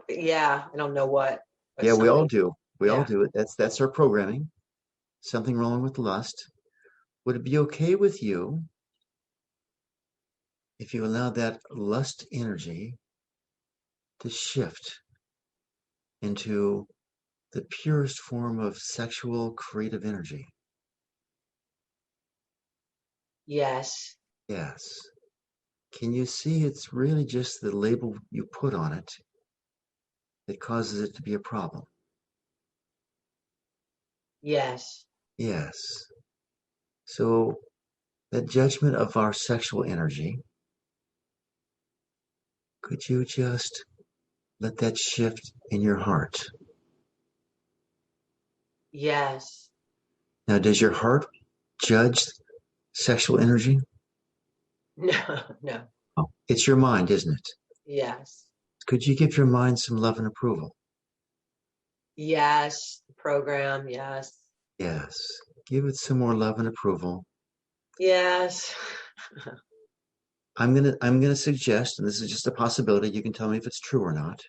Yeah, I don't know what, but Yeah, we all something. do. We all Yeah. do it. That's our programming. Something wrong with lust. Would it be okay with you if you allow that lust energy to shift into the purest form of sexual creative energy? Yes. Yes. Can you see it's really just the label you put on it that causes it to be a problem? Yes. Yes. So that judgment of our sexual energy, could you just let that shift in your heart? Yes. Now, does your heart judge sexual energy? No, no. Oh, it's your mind, isn't it? Yes. Could you give your mind some love and approval? Yes. Program. Yes. Yes. Give it some more love and approval. Yes. I'm gonna suggest, and this is just a possibility, you can tell me if it's true or not,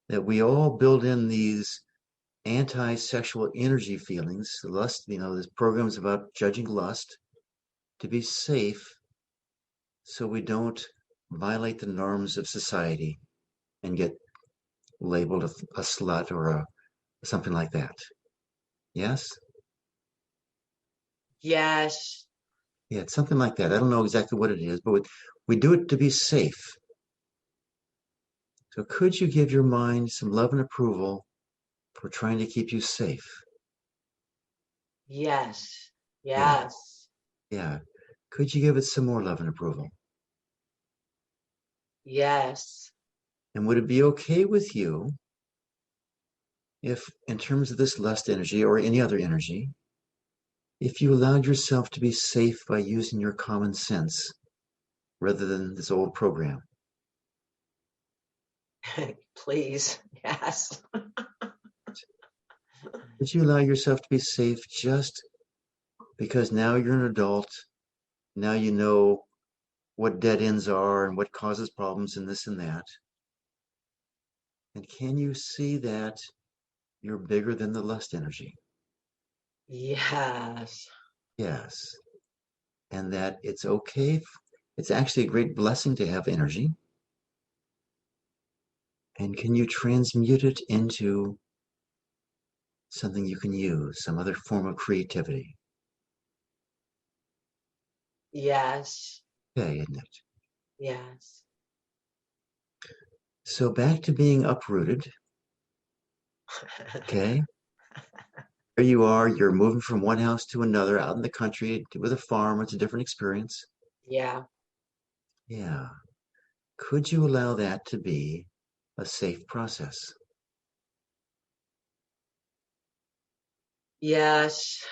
that we all build in these anti-sexual energy feelings, lust, this program is about judging lust to be safe so we don't violate the norms of society and get labeled a slut or something like that. Yes? Yes. Yeah, it's something like that. I don't know exactly what it is, but we do it to be safe. So could you give your mind some love and approval for trying to keep you safe? Yes. Yeah, Yes. yeah. Could you give it some more love and approval? Yes. And would it be okay with you if, in terms of this lust energy or any other energy, if you allowed yourself to be safe by using your common sense rather than this old program? Please. Yes. Would you allow yourself to be safe just because now you're an adult, now you know what dead ends are and what causes problems and this and that? And can you see that you're bigger than the lust energy? Yes. Yes. And that it's okay. It's actually a great blessing to have energy. And can you transmute it into something you can use, some other form of creativity? Yes. Okay, isn't it? Yes. So back to being uprooted. Okay. There you are. You're moving from one house to another out in the country with a farm. It's a different experience. Yeah. Yeah. Could you allow that to be a safe process? Yes.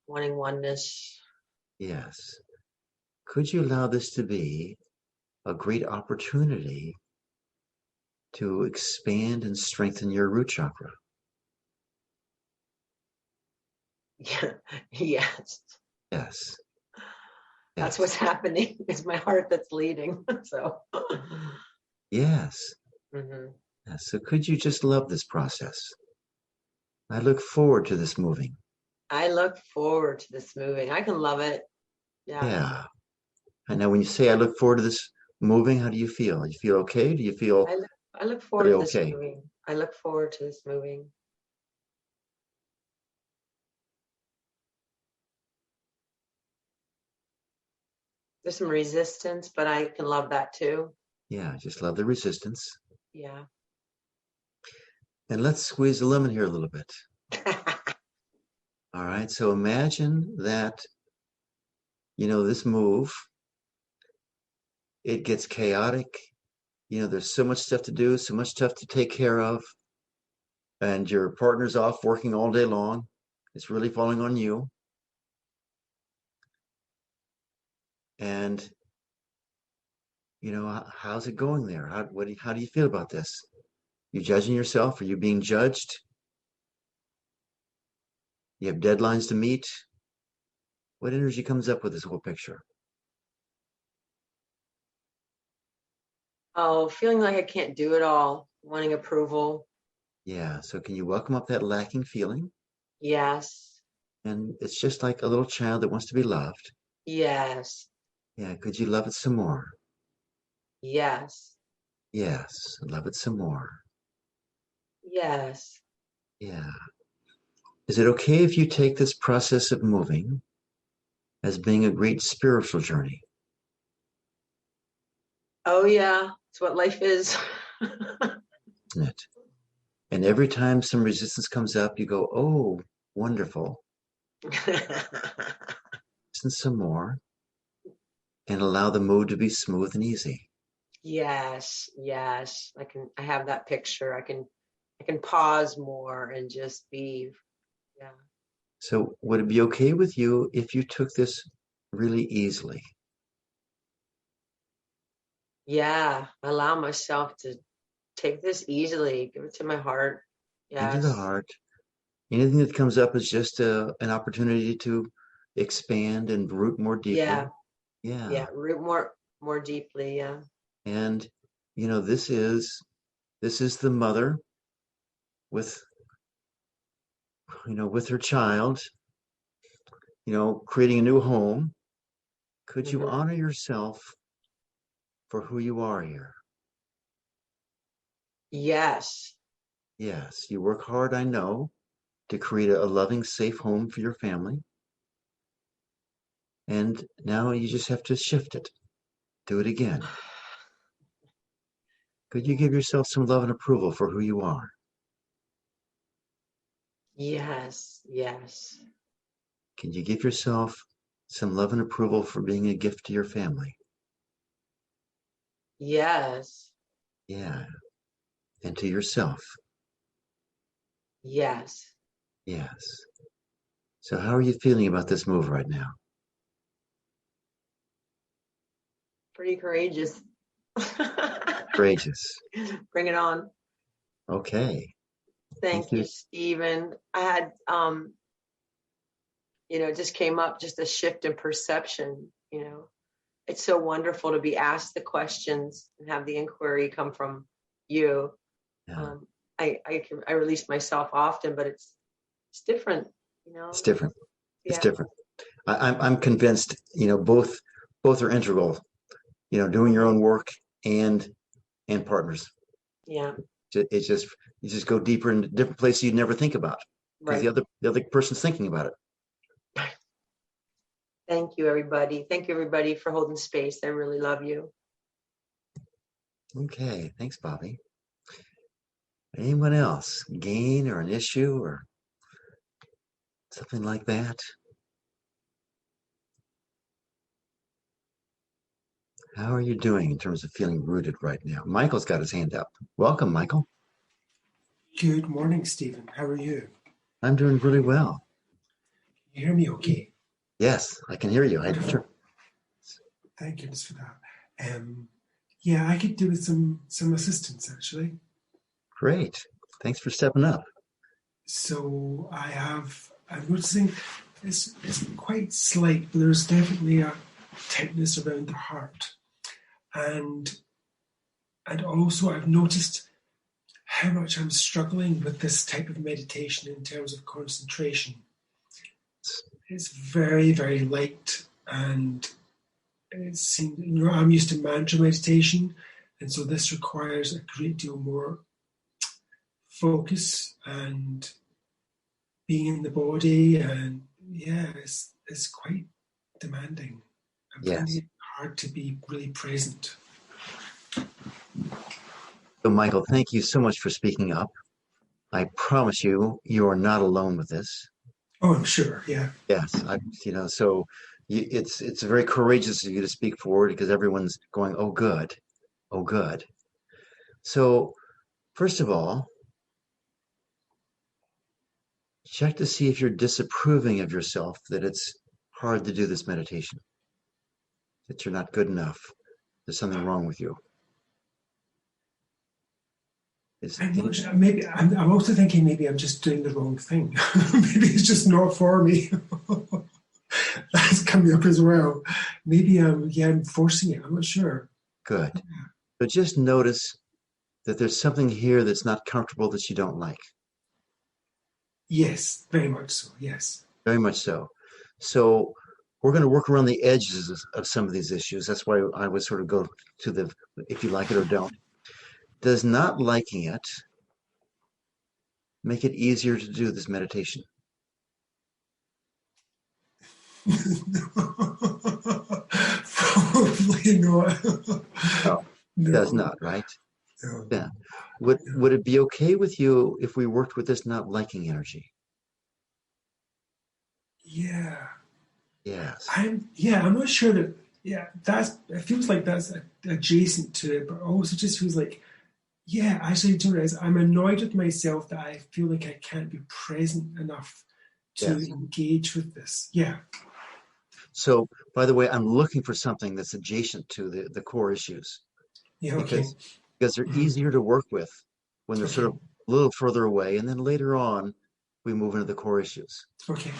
Wanting oneness. Yes. Could you allow this to be a great opportunity to expand and strengthen your root chakra? Yeah. Yes. Yes. That's Yes. what's happening. It's my heart that's leading. So. Yes. Mhm. Yes. So could you just love this process? I look forward to this moving. I look forward to this moving. I can love it. Yeah. Yeah. And now when you say I look forward to this moving, how do you feel? You feel okay? Do you feel I look forward really to this okay? moving. I look forward to this moving. There's some resistance, but I can love that too. Yeah, just love the resistance. Yeah. And let's squeeze the lemon here a little bit. All right, so imagine that, this move, it gets chaotic. There's so much stuff to do, so much stuff to take care of, and your partner's off working all day long. It's really falling on you. And, how's it going there? How do you feel about this? You judging yourself? Are you being judged? You have deadlines to meet? What energy comes up with this whole picture? Oh, feeling like I can't do it all, wanting approval. Yeah, so can you welcome up that lacking feeling? Yes. And it's just like a little child that wants to be loved. Yes. Yeah, could you love it some more? Yes. Yes, love it some more. Yes. Yeah. Is it okay if you take this process of moving as being a great spiritual journey? Oh, yeah. It's what life is. Isn't it? And every time some resistance comes up, you go, oh, wonderful. Listen some more and allow the move to be smooth and easy. Yes. Yes. I have that picture. I can pause more and just be. Yeah. So would it be okay with you if you took this really easily? Yeah. Allow myself to take this easily. Give it to my heart. Into the Yes. heart. Anything that comes up is just an opportunity to expand and root more deeply. Yeah. Yeah. Yeah. Root more deeply. Yeah. And this is the mother with with her child, creating a new home. Could you Mm-hmm. honor yourself for who you are here? Yes. Yes, you work hard, I know, to create a loving, safe home for your family. And now you just have to shift it. Do it again. Could you give yourself some love and approval for who you are? Yes. Yes. Can you give yourself some love and approval for being a gift to your family? Yes. Yeah. And to yourself? Yes. Yes. So how are you feeling about this move right now? Pretty courageous. Courageous. Bring it on. Okay. Thank you, Stephen. I had, it just came up, just a shift in perception. It's so wonderful to be asked the questions and have the inquiry come from you. Yeah. I release myself often, but it's different. It's different. It's Yeah. different. I'm convinced, both are integral, doing your own work and partners. Yeah. It's just, you just go deeper into different places you'd never think about because Right. the other person's thinking about it. Thank you, everybody. Thank you, everybody, for holding space. I really love you. Okay. Thanks, Bobby. Anyone else? Gain or an issue or something like that? How are you doing in terms of feeling rooted right now? Michael's got his hand up. Welcome, Michael. Good morning, Stephen. How are you? I'm doing really well. You hear me okay? Yes, I can hear you. Thank goodness for that. Yeah, I could do with some assistance actually. Great. Thanks for stepping up. So I'm noticing it's quite slight, but there's definitely a tightness around the heart. And also I've noticed how much I'm struggling with this type of meditation in terms of concentration. It's very, very light, and it seems, I'm used to mantra meditation, and so this requires a great deal more focus and being in the body, and yeah, it's quite demanding. I'm finding it hard to be really present. So, Michael, thank you so much for speaking up. I promise you, you are not alone with this. Oh, I'm sure. Yeah. Yes, so it's very courageous of you to speak forward because everyone's going, oh, good, oh, good. So, first of all, check to see if you're disapproving of yourself, that it's hard to do this meditation, that you're not good enough. There's something wrong with you. I'm not sure. Maybe I'm also thinking maybe I'm just doing the wrong thing. Maybe it's just not for me. That's coming up as well. Maybe I'm forcing it. I'm not sure. Good. But just notice that there's something here that's not comfortable, that you don't like. Yes, very much so. Yes. Very much so. So we're going to work around the edges of some of these issues. That's why I would sort of go to the, if you like it or don't. Does not liking it make it easier to do this meditation? Probably not. No, No. does not, right? No. Yeah. Would it be okay with you if we worked with this not liking energy? Yeah. Yes. I'm not sure that it feels like that's adjacent to it, but also just feels like, yeah, actually, do you realize I'm annoyed with myself that I feel like I can't be present enough to Yes. engage with this. Yeah. So, by the way, I'm looking for something that's adjacent to the core issues, Yeah, okay. because they're easier to work with when they're Okay. sort of a little further away, and then later on we move into the core issues. Okay.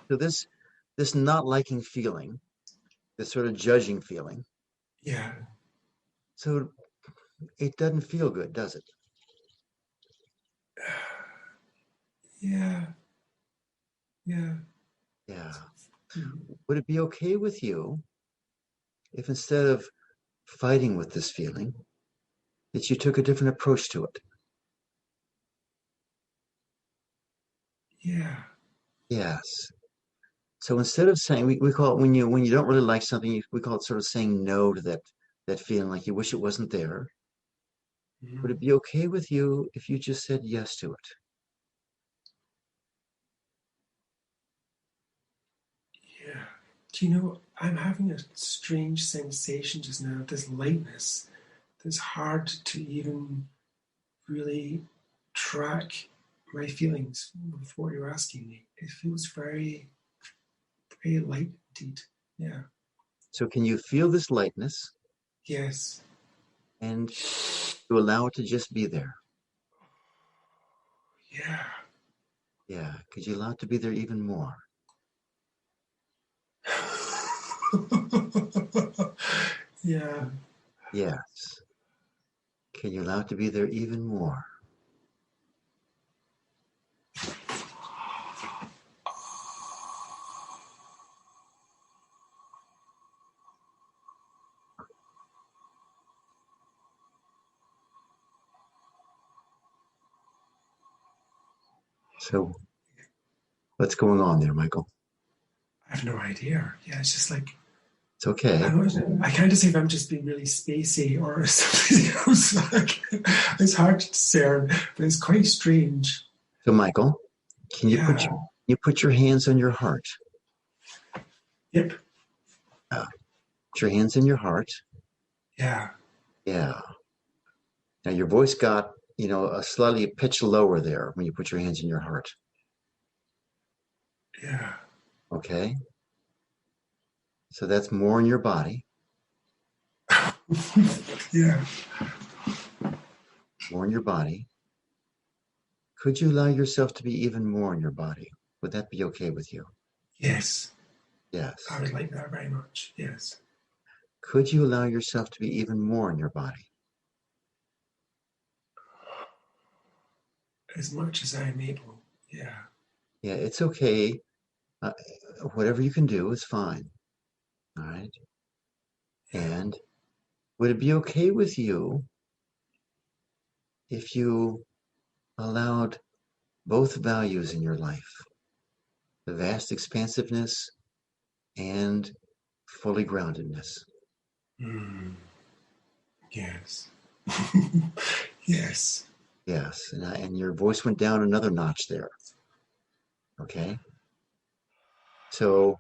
So this not liking feeling, this sort of judging feeling, Yeah. so it doesn't feel good, does it? Yeah. Yeah. Yeah. Mhm. Would it be okay with you if instead of fighting with this feeling, that you took a different approach to it? Yeah. Yes. So instead of saying, we call it, when you don't really like something, we call it sort of saying no to that feeling, like you wish it wasn't there. Would it Mhm. be okay with you if you just said yes to it? Yeah. Do you know, I'm having a strange sensation just now, this lightness that's hard to even really track my feelings with what you're asking me. It feels very, very light indeed. Yeah. So can you feel this lightness Yes. and to allow it to just be there? Yeah. Yeah. Could you allow it to be there even more? Yeah. Yes. Can you allow it to be there even more? So what's going on there, Michael? I have no idea. Yeah, it's just like It's okay. I can't just say if I'm just being really spacey or something else. It's hard to discern, but it's quite strange. So Michael, can you Yeah. put your hands on your heart? Yep. Put your hands in your heart. Yeah. Yeah. Now your voice got, a slightly pitch lower there when you put your hands in your heart. Yeah. Okay. So that's more in your body, Yeah. more in your body. Could you allow yourself to be even more in your body? Would that be okay with you? Yes. Yes. I would like that very much. Yes. Could you allow yourself to be even more in your body? As much as I'm able. Yeah. Yeah, it's okay. Uh, whatever you can do is fine. All right. And would it be okay with you if you allowed both values in your life, the vast expansiveness and fully groundedness? Mm. Yes. Yes. Yes. And your voice went down another notch there. Okay. So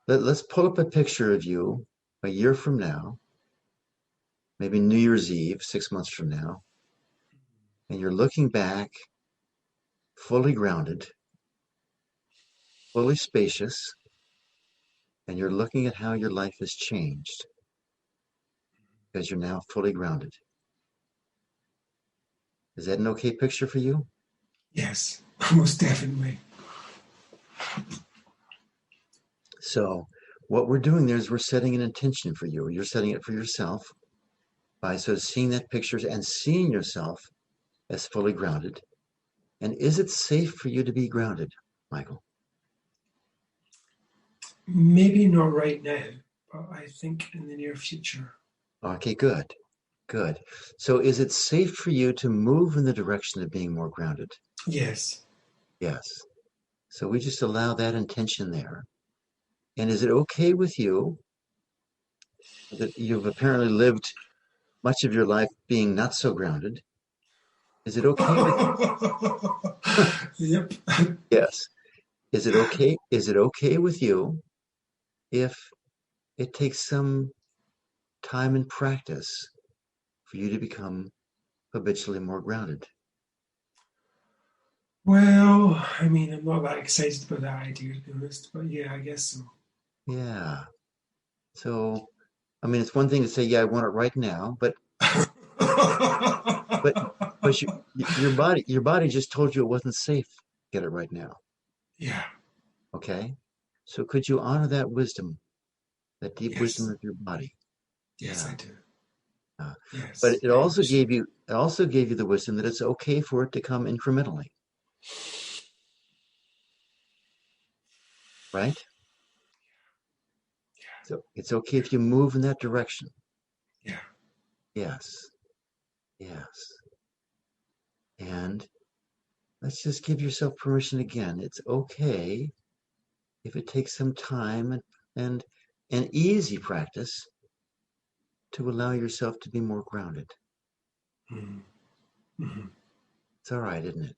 let's pull up a picture of you a year from now, maybe New Year's Eve, 6 months from now, and you're looking back fully grounded, fully spacious, and you're looking at how your life has changed because you're now fully grounded. Is that an okay picture for you? Yes. Most definitely. So what we're doing there is we're setting an intention for you. You're setting it for yourself by sort of seeing that picture and seeing yourself as fully grounded. And is it safe for you to be grounded, Michael? Maybe not right now, but I think in the near future. Okay, good. Good. So is it safe for you to move in the direction of being more grounded? Yes. Yes. So we just allow that intention there. And is it okay with you that you've apparently lived much of your life being not so grounded? Is it okay with Yep. yes. Is it okay? Is it okay with you if it takes some time and practice for you to become habitually more grounded? Well, I mean, I'm not that excited about that idea, to be honest, but yeah, I guess so. Yeah. So, I mean, it's one thing to say, yeah, I want it right now, but but but your body just told you it wasn't safe to get it right now. Yeah. Okay. So could you honor that wisdom, that deep wisdom Yes. of your body? Yes, Yeah. I do. But Yes, it very also much so. gave you the wisdom that it's okay for it to come incrementally, right? So it's okay if you move in that direction. Yeah. Yes. Yes. And let's just give yourself permission again. It's okay if it takes some time and and easy practice to allow yourself to be more grounded. Mm-hmm. It's all right, isn't it?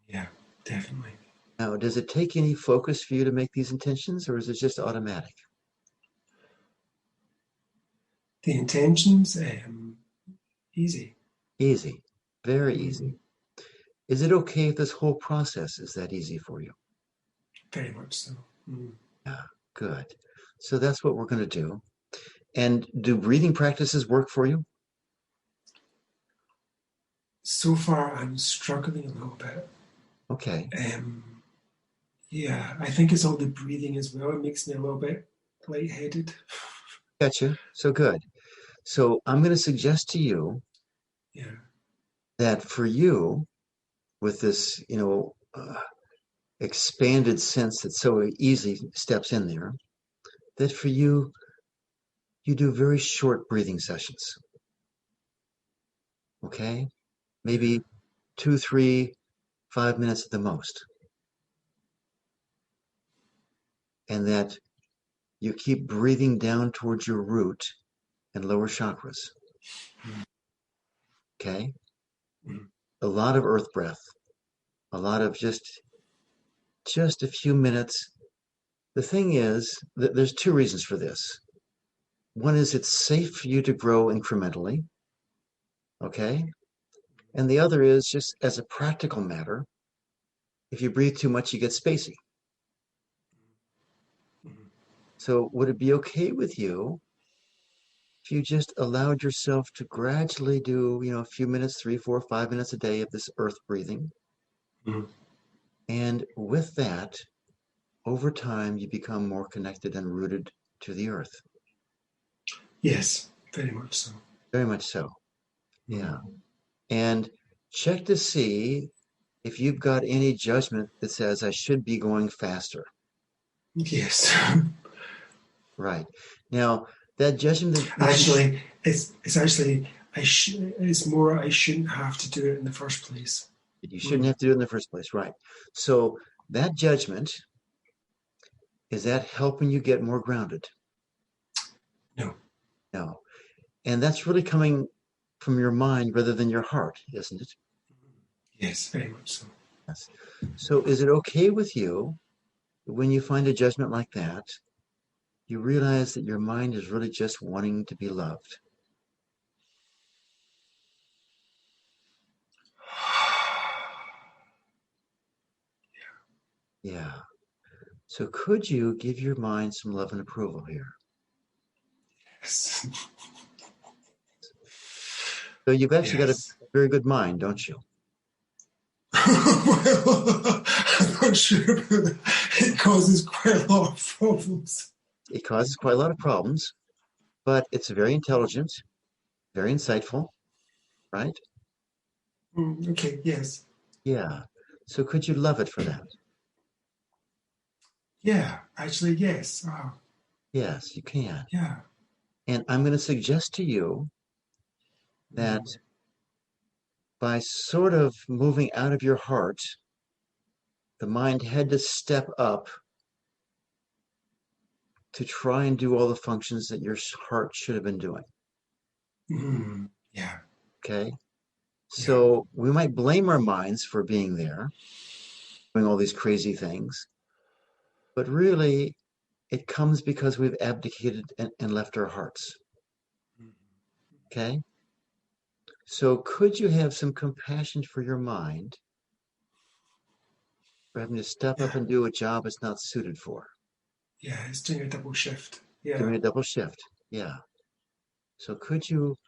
Yeah, definitely. Now, does it take any focus for you to make these intentions, or is it just automatic? The intentions, easy. Easy. Very Mm-hmm. easy. Is it okay if this whole process is that easy for you? Very much so. Mm. Yeah, good. So that's what we're going to do. And do breathing practices work for you? So far, I'm struggling a little bit. Okay. Yeah, I think it's all the breathing as well. It makes me a little bit lightheaded. Gotcha. So good. So I'm going to suggest to you Yeah. that for you, with this, expanded sense that so easily steps in there, that for you, you do very short breathing sessions. Okay? Maybe 2, 3, 5 minutes at the most. And that you keep breathing down towards your root and lower chakras. Okay? Mm. A lot of earth breath, a lot of just a few minutes. The thing is that there's two reasons for this. One is it's safe for you to grow incrementally. Okay? And the other is just as a practical matter, if you breathe too much, you get spacey. Mm. So would it be okay with you if you just allowed yourself to gradually do, a few minutes, 3, 4, 5 minutes a day of this earth breathing? Mm. And with that, over time, you become more connected and rooted to the earth. Yes, very much so. Very much so. Mm. Yeah. And check to see if you've got any judgment that says I should be going faster. Yes. Right. Now, that judgment that Actually, it's actually it's more I shouldn't have to do it in the first place. you shouldn't have to do it in the first place. Right. So that judgment, is that helping you get more grounded? No. No. And that's really coming from your mind rather than your heart, isn't it? Yes, very much so. Yes. So is it okay with you when you find a judgment like that, you realize that your mind is really just wanting to be loved? Yeah. So could you give your mind some love and approval here? Yes. So you've actually got a Yes. very good mind, don't you? Well, I'm not sure about that. It causes quite a lot of problems. It causes quite a lot of problems, but it's very intelligent, very insightful, right? Okay, yes. Yeah. So could you love it for that? Yeah, actually, yes. Yes, you can. Yeah. And I'm going to suggest to you that by sort of moving out of your heart, the mind had to step up to try and do all the functions that your heart should have been doing. Yeah. Okay. So we might blame our minds for being there, doing all these crazy things, but really it comes because we've abdicated and left our hearts. Okay. So could you have some compassion for your mind for having to step up and do a job it's not suited for? Yeah, it's doing a double shift. Yeah. Doing a double shift. Yeah. So could you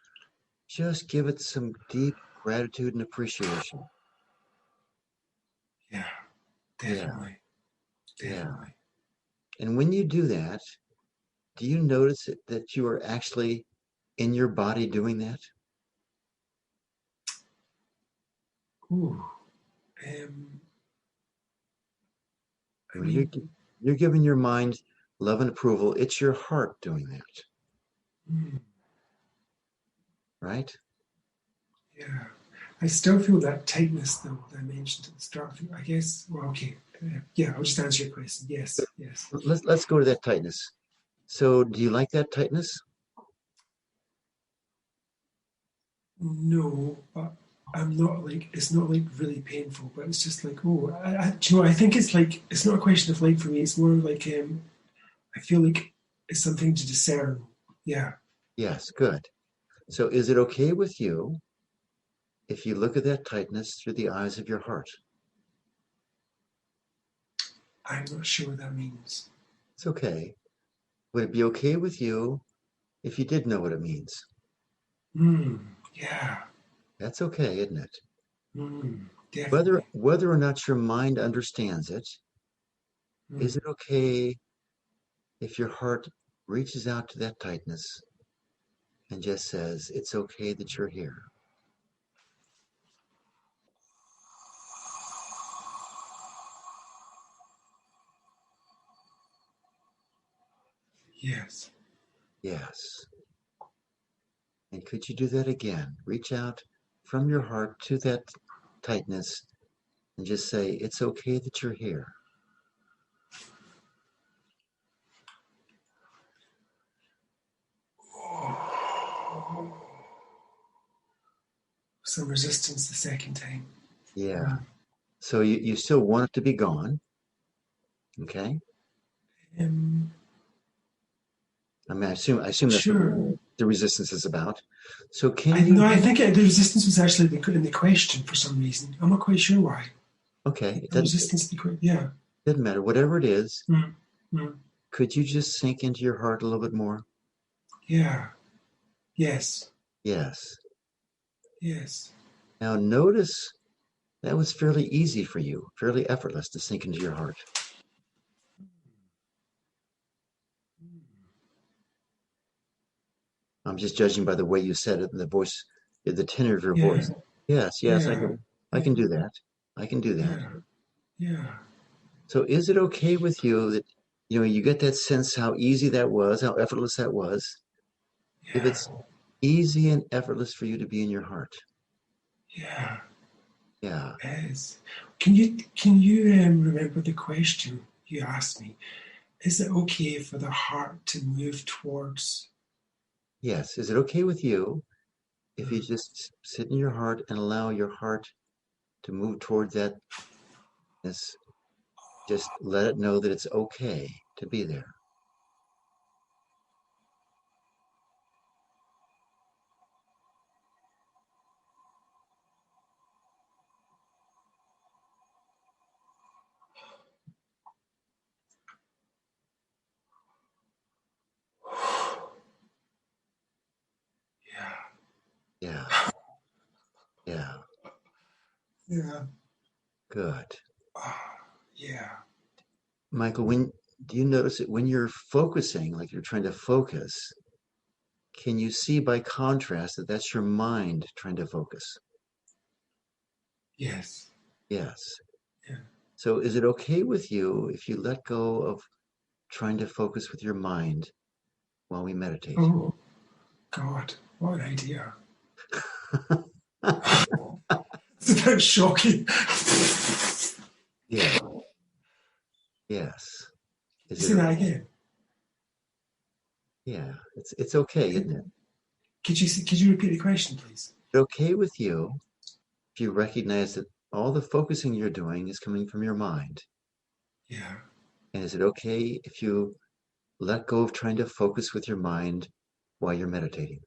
just give it some deep gratitude and appreciation? Yeah. Definitely. Yeah. Definitely. And when you do that, do you notice that you are actually in your body doing that? Ooh. I mean, You're giving your mind love and approval. It's your heart doing that, right? yeah. I still feel that tightness, though, that I mentioned at the start. I guess, well, okay. Yeah, I'll just answer your question. Yes, yes. Let's go to that tightness. So do you like that tightness? No, but I'm not like, it's not like really painful, but it's just like, oh, do you know, I think it's like, it's not a question of like for me, it's more like, I feel like it's something to discern. Yeah. Yes, good. So is it okay with you if you look at that tightness through the eyes of your heart? I'm not sure what that means. It's okay. Would it be okay with you if you did know what it means? Yeah. That's okay, isn't it? Definitely. Whether or not your mind understands it, is it okay if your heart reaches out to that tightness and just says, it's okay that you're here? Yes. Yes. And could you do that again? Reach out from your heart to that tightness and just say, it's okay that you're here. Some resistance the second time. Yeah. So you still want it to be gone. Okay. I mean, I assume that's Sure. what the resistance is about. So can I you? no, I think the resistance was actually in the question for some reason. I'm not quite sure why. Okay, The resistance, yeah. Doesn't matter. Whatever it is, Mm. could you just sink into your heart a little bit more? Yeah. Yes. Yes. Yes. Now notice that was fairly easy for you, fairly effortless to sink into your heart. I'm just judging by the way you said it and the voice, the tenor of your voice. Yes, Yeah. I can do that. I can do that. Yeah. So is it okay with you that, you get that sense how easy that was, how effortless that was? If it's easy and effortless for you to be in your heart. Yeah. Yeah. Yes. Can you remember the question you asked me? Is it okay for the heart to move towards Yes. Is it okay with you if you just sit in your heart and allow your heart to move toward that? Just let it know that it's okay to be there. Yeah. Yeah. Yeah. Yeah. Good. Yeah. Michael, when do you notice it when you're focusing, like you're trying to focus, can you see by contrast that that's your mind trying to focus? Yes. Yes. Yeah. So is it okay with you if you let go of trying to focus with your mind while we meditate? Oh, God, what an idea. It's a bit shocking. Yeah. Yes. Is Say it that okay? again. Yeah. It's okay, isn't it? Could you repeat the question, please? Is it okay with you if you recognize that all the focusing you're doing is coming from your mind? Yeah. And is it okay if you let go of trying to focus with your mind while you're meditating?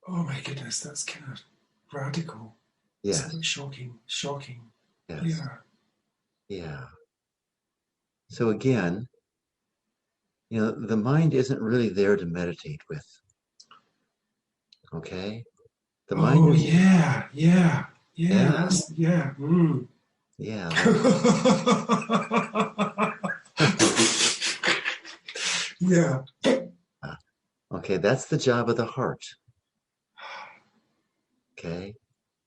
Oh my goodness, that's kind of radical. It's a Yes. bit shocking. Shocking. Yes. Yeah. Yeah. So again, the mind isn't really there to meditate with. Okay? The mind Oh is, yeah. Yeah. Yeah. yeah, That's yeah. Mm. yeah. Yeah. Okay, that's the job of the heart. Okay?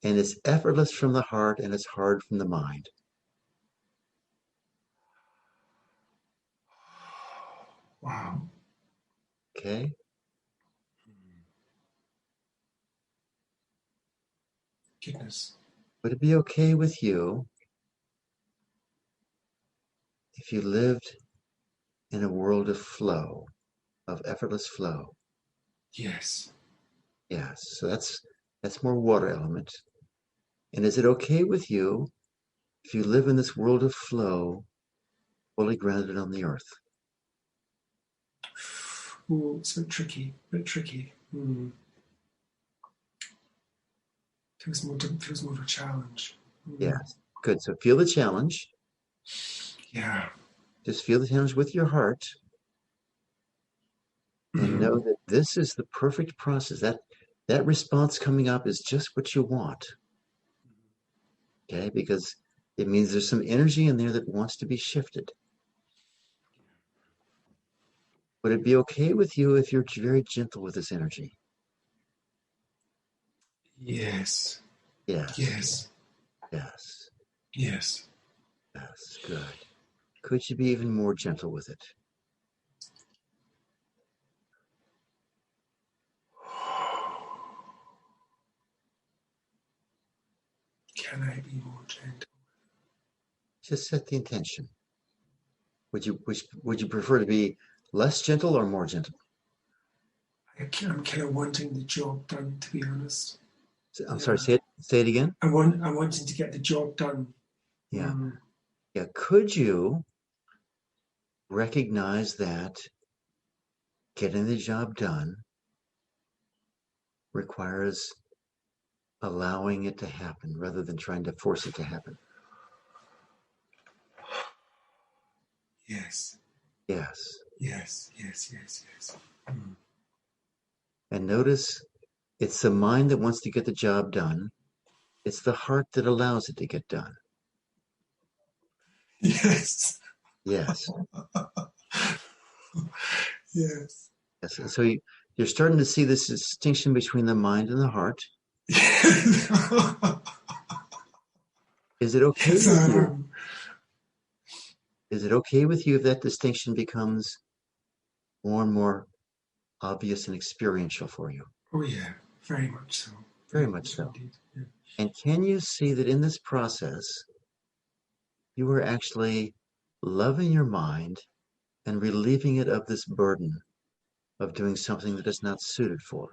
And it's effortless from the heart and it's hard from the mind. Wow. Okay? Goodness. Would it be okay with you if you lived in a world of flow, of effortless flow? Yes. Yes. So that's more water element. And is it okay with you if you live in this world of flow, fully grounded on the earth? Oh, it's a bit tricky. Bit tricky. Mm. Feels more of a challenge. Mm. Yes. Good. So feel the challenge. Yeah. Just feel the challenge with your heart and know that this is the perfect process. That response coming up is just what you want. Okay? Because it means there's some energy in there that wants to be shifted. Would it be okay with you if you're very gentle with this energy? Yes. Yes. Yes. Yes. Yes. Yes. Good. Could you be even more gentle with it? Can I be more gentle? Just set the intention. Would you prefer to be less gentle or more gentle? I'm kind of wanting the job done, to be honest. I'm Yeah. sorry, say it again. I'm wanting to get the job done. Yeah. Mm. Yeah. Could you recognize that getting the job done requires allowing it to happen rather than trying to force it to happen? Yes. Yes. Yes. Yes. Yes. Yes. Mm. And notice it's the mind that wants to get the job done. It's the heart that allows it to get done. Yes. Yes. Yes. Yes. And so you're starting to see this distinction between the mind and the heart. Is it okay Yes, with you? Is it okay with you if that distinction becomes more and more obvious and experiential for you? Oh yeah, very much so. Very much so. Indeed. Yeah. And can you see that in this process, you are actually loving your mind and relieving it of this burden of doing something that it's not suited for.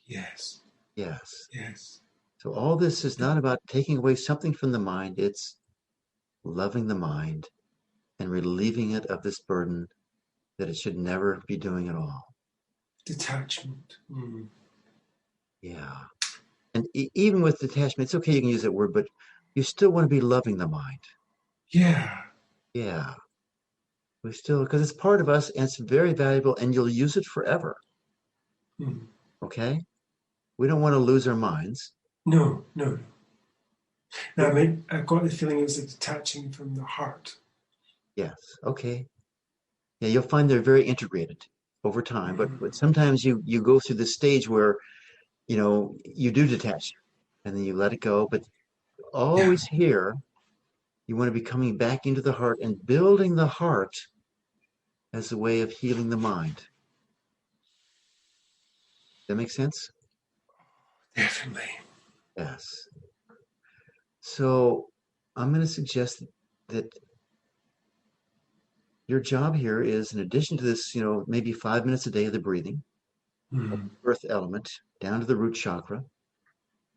Yes. Yes. Yes. So all this is not about taking away something from the mind. It's loving the mind and relieving it of this burden that it should never be doing at all. Detachment. Yeah. And even with detachment, it's okay, you can use that word, but you still want to be loving the mind. Yeah. Yeah. We still, because it's part of us and it's very valuable and you'll use it forever. Okay? We don't want to lose our minds. No. Now, I've got the feeling it was a detaching from the heart. Yes. Okay. Yeah, you'll find they're very integrated over time, but sometimes you go through this stage where, you do detach and then you let it go, but always here, you want to be coming back into the heart and building the heart as a way of healing the mind. That make sense? Definitely. Yes. So I'm going to suggest that your job here is, in addition to this, maybe 5 minutes a day of the breathing, earth element, down to the root chakra.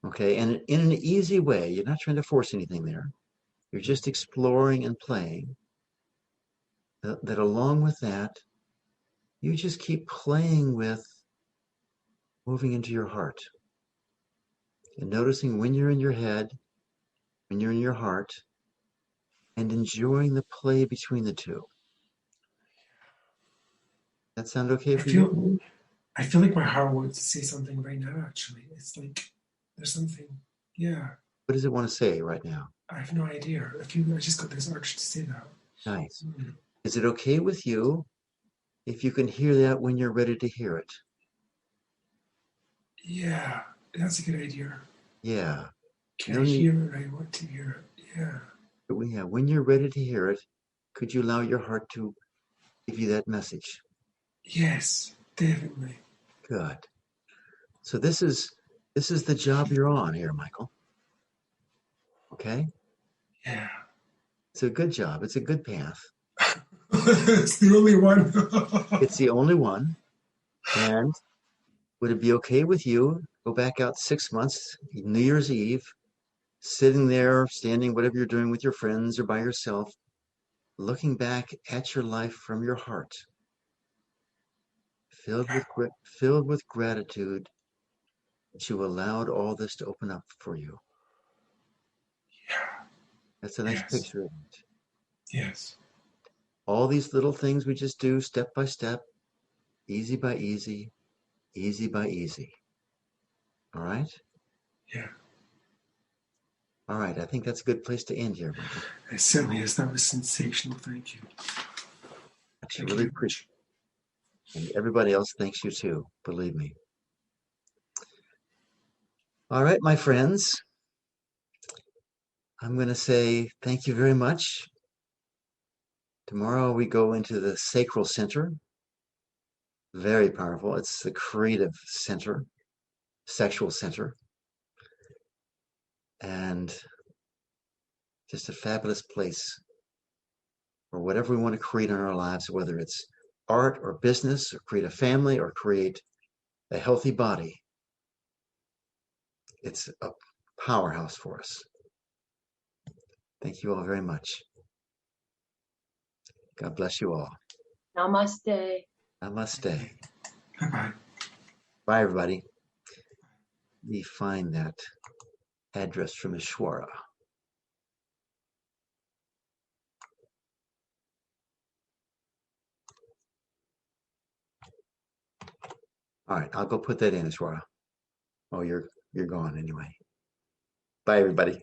Okay. And in an easy way, you're not trying to force anything there. You're just exploring and playing. That along with that, you just keep playing with moving into your heart and noticing when you're in your head, when you're in your heart, and enjoying the play between the two. That sound okay for you? I feel like my heart wants to say something right now, actually. It's like there's something, yeah. What does it want to say right now? I have no idea. I just got this urge to say that. Nice. Is it okay with you if you can hear that when you're ready to hear it? Yeah, that's a good idea. Yeah. Can I hear it? I want to hear it. Yeah. Yeah. When you're ready to hear it, could you allow your heart to give you that message? Yes, definitely. Good. So this is the job you're on here, Michael. Okay? Yeah. It's a good job. It's a good path. It's the only one. It's the only one. And would it be okay with you? Go back out 6 months, New Year's Eve, sitting there, standing, whatever you're doing with your friends or by yourself, looking back at your life from your heart, filled with gratitude that you allowed all this to open up for you. Yeah. That's a nice picture, isn't it? Yes. All these little things we just do step by step, easy by easy, easy by easy. All right? Yeah. All right. I think that's a good place to end here, Michael. It certainly is. That was sensational. Thank you. I really appreciate it. And everybody else thanks you too, believe me. All right, my friends. I'm going to say thank you very much. Tomorrow we go into the sacral center. Very powerful. It's the creative center, sexual center. And just a fabulous place for whatever we want to create in our lives, whether it's art or business or create a family or create a healthy body. It's a powerhouse for us. Thank you all very much. God bless you all. Namaste. Namaste. Bye-bye. Bye, everybody. Let me find that address from Ishwara. All right, I'll go put that in, Ishwara. Oh, you're gone anyway. Bye, everybody.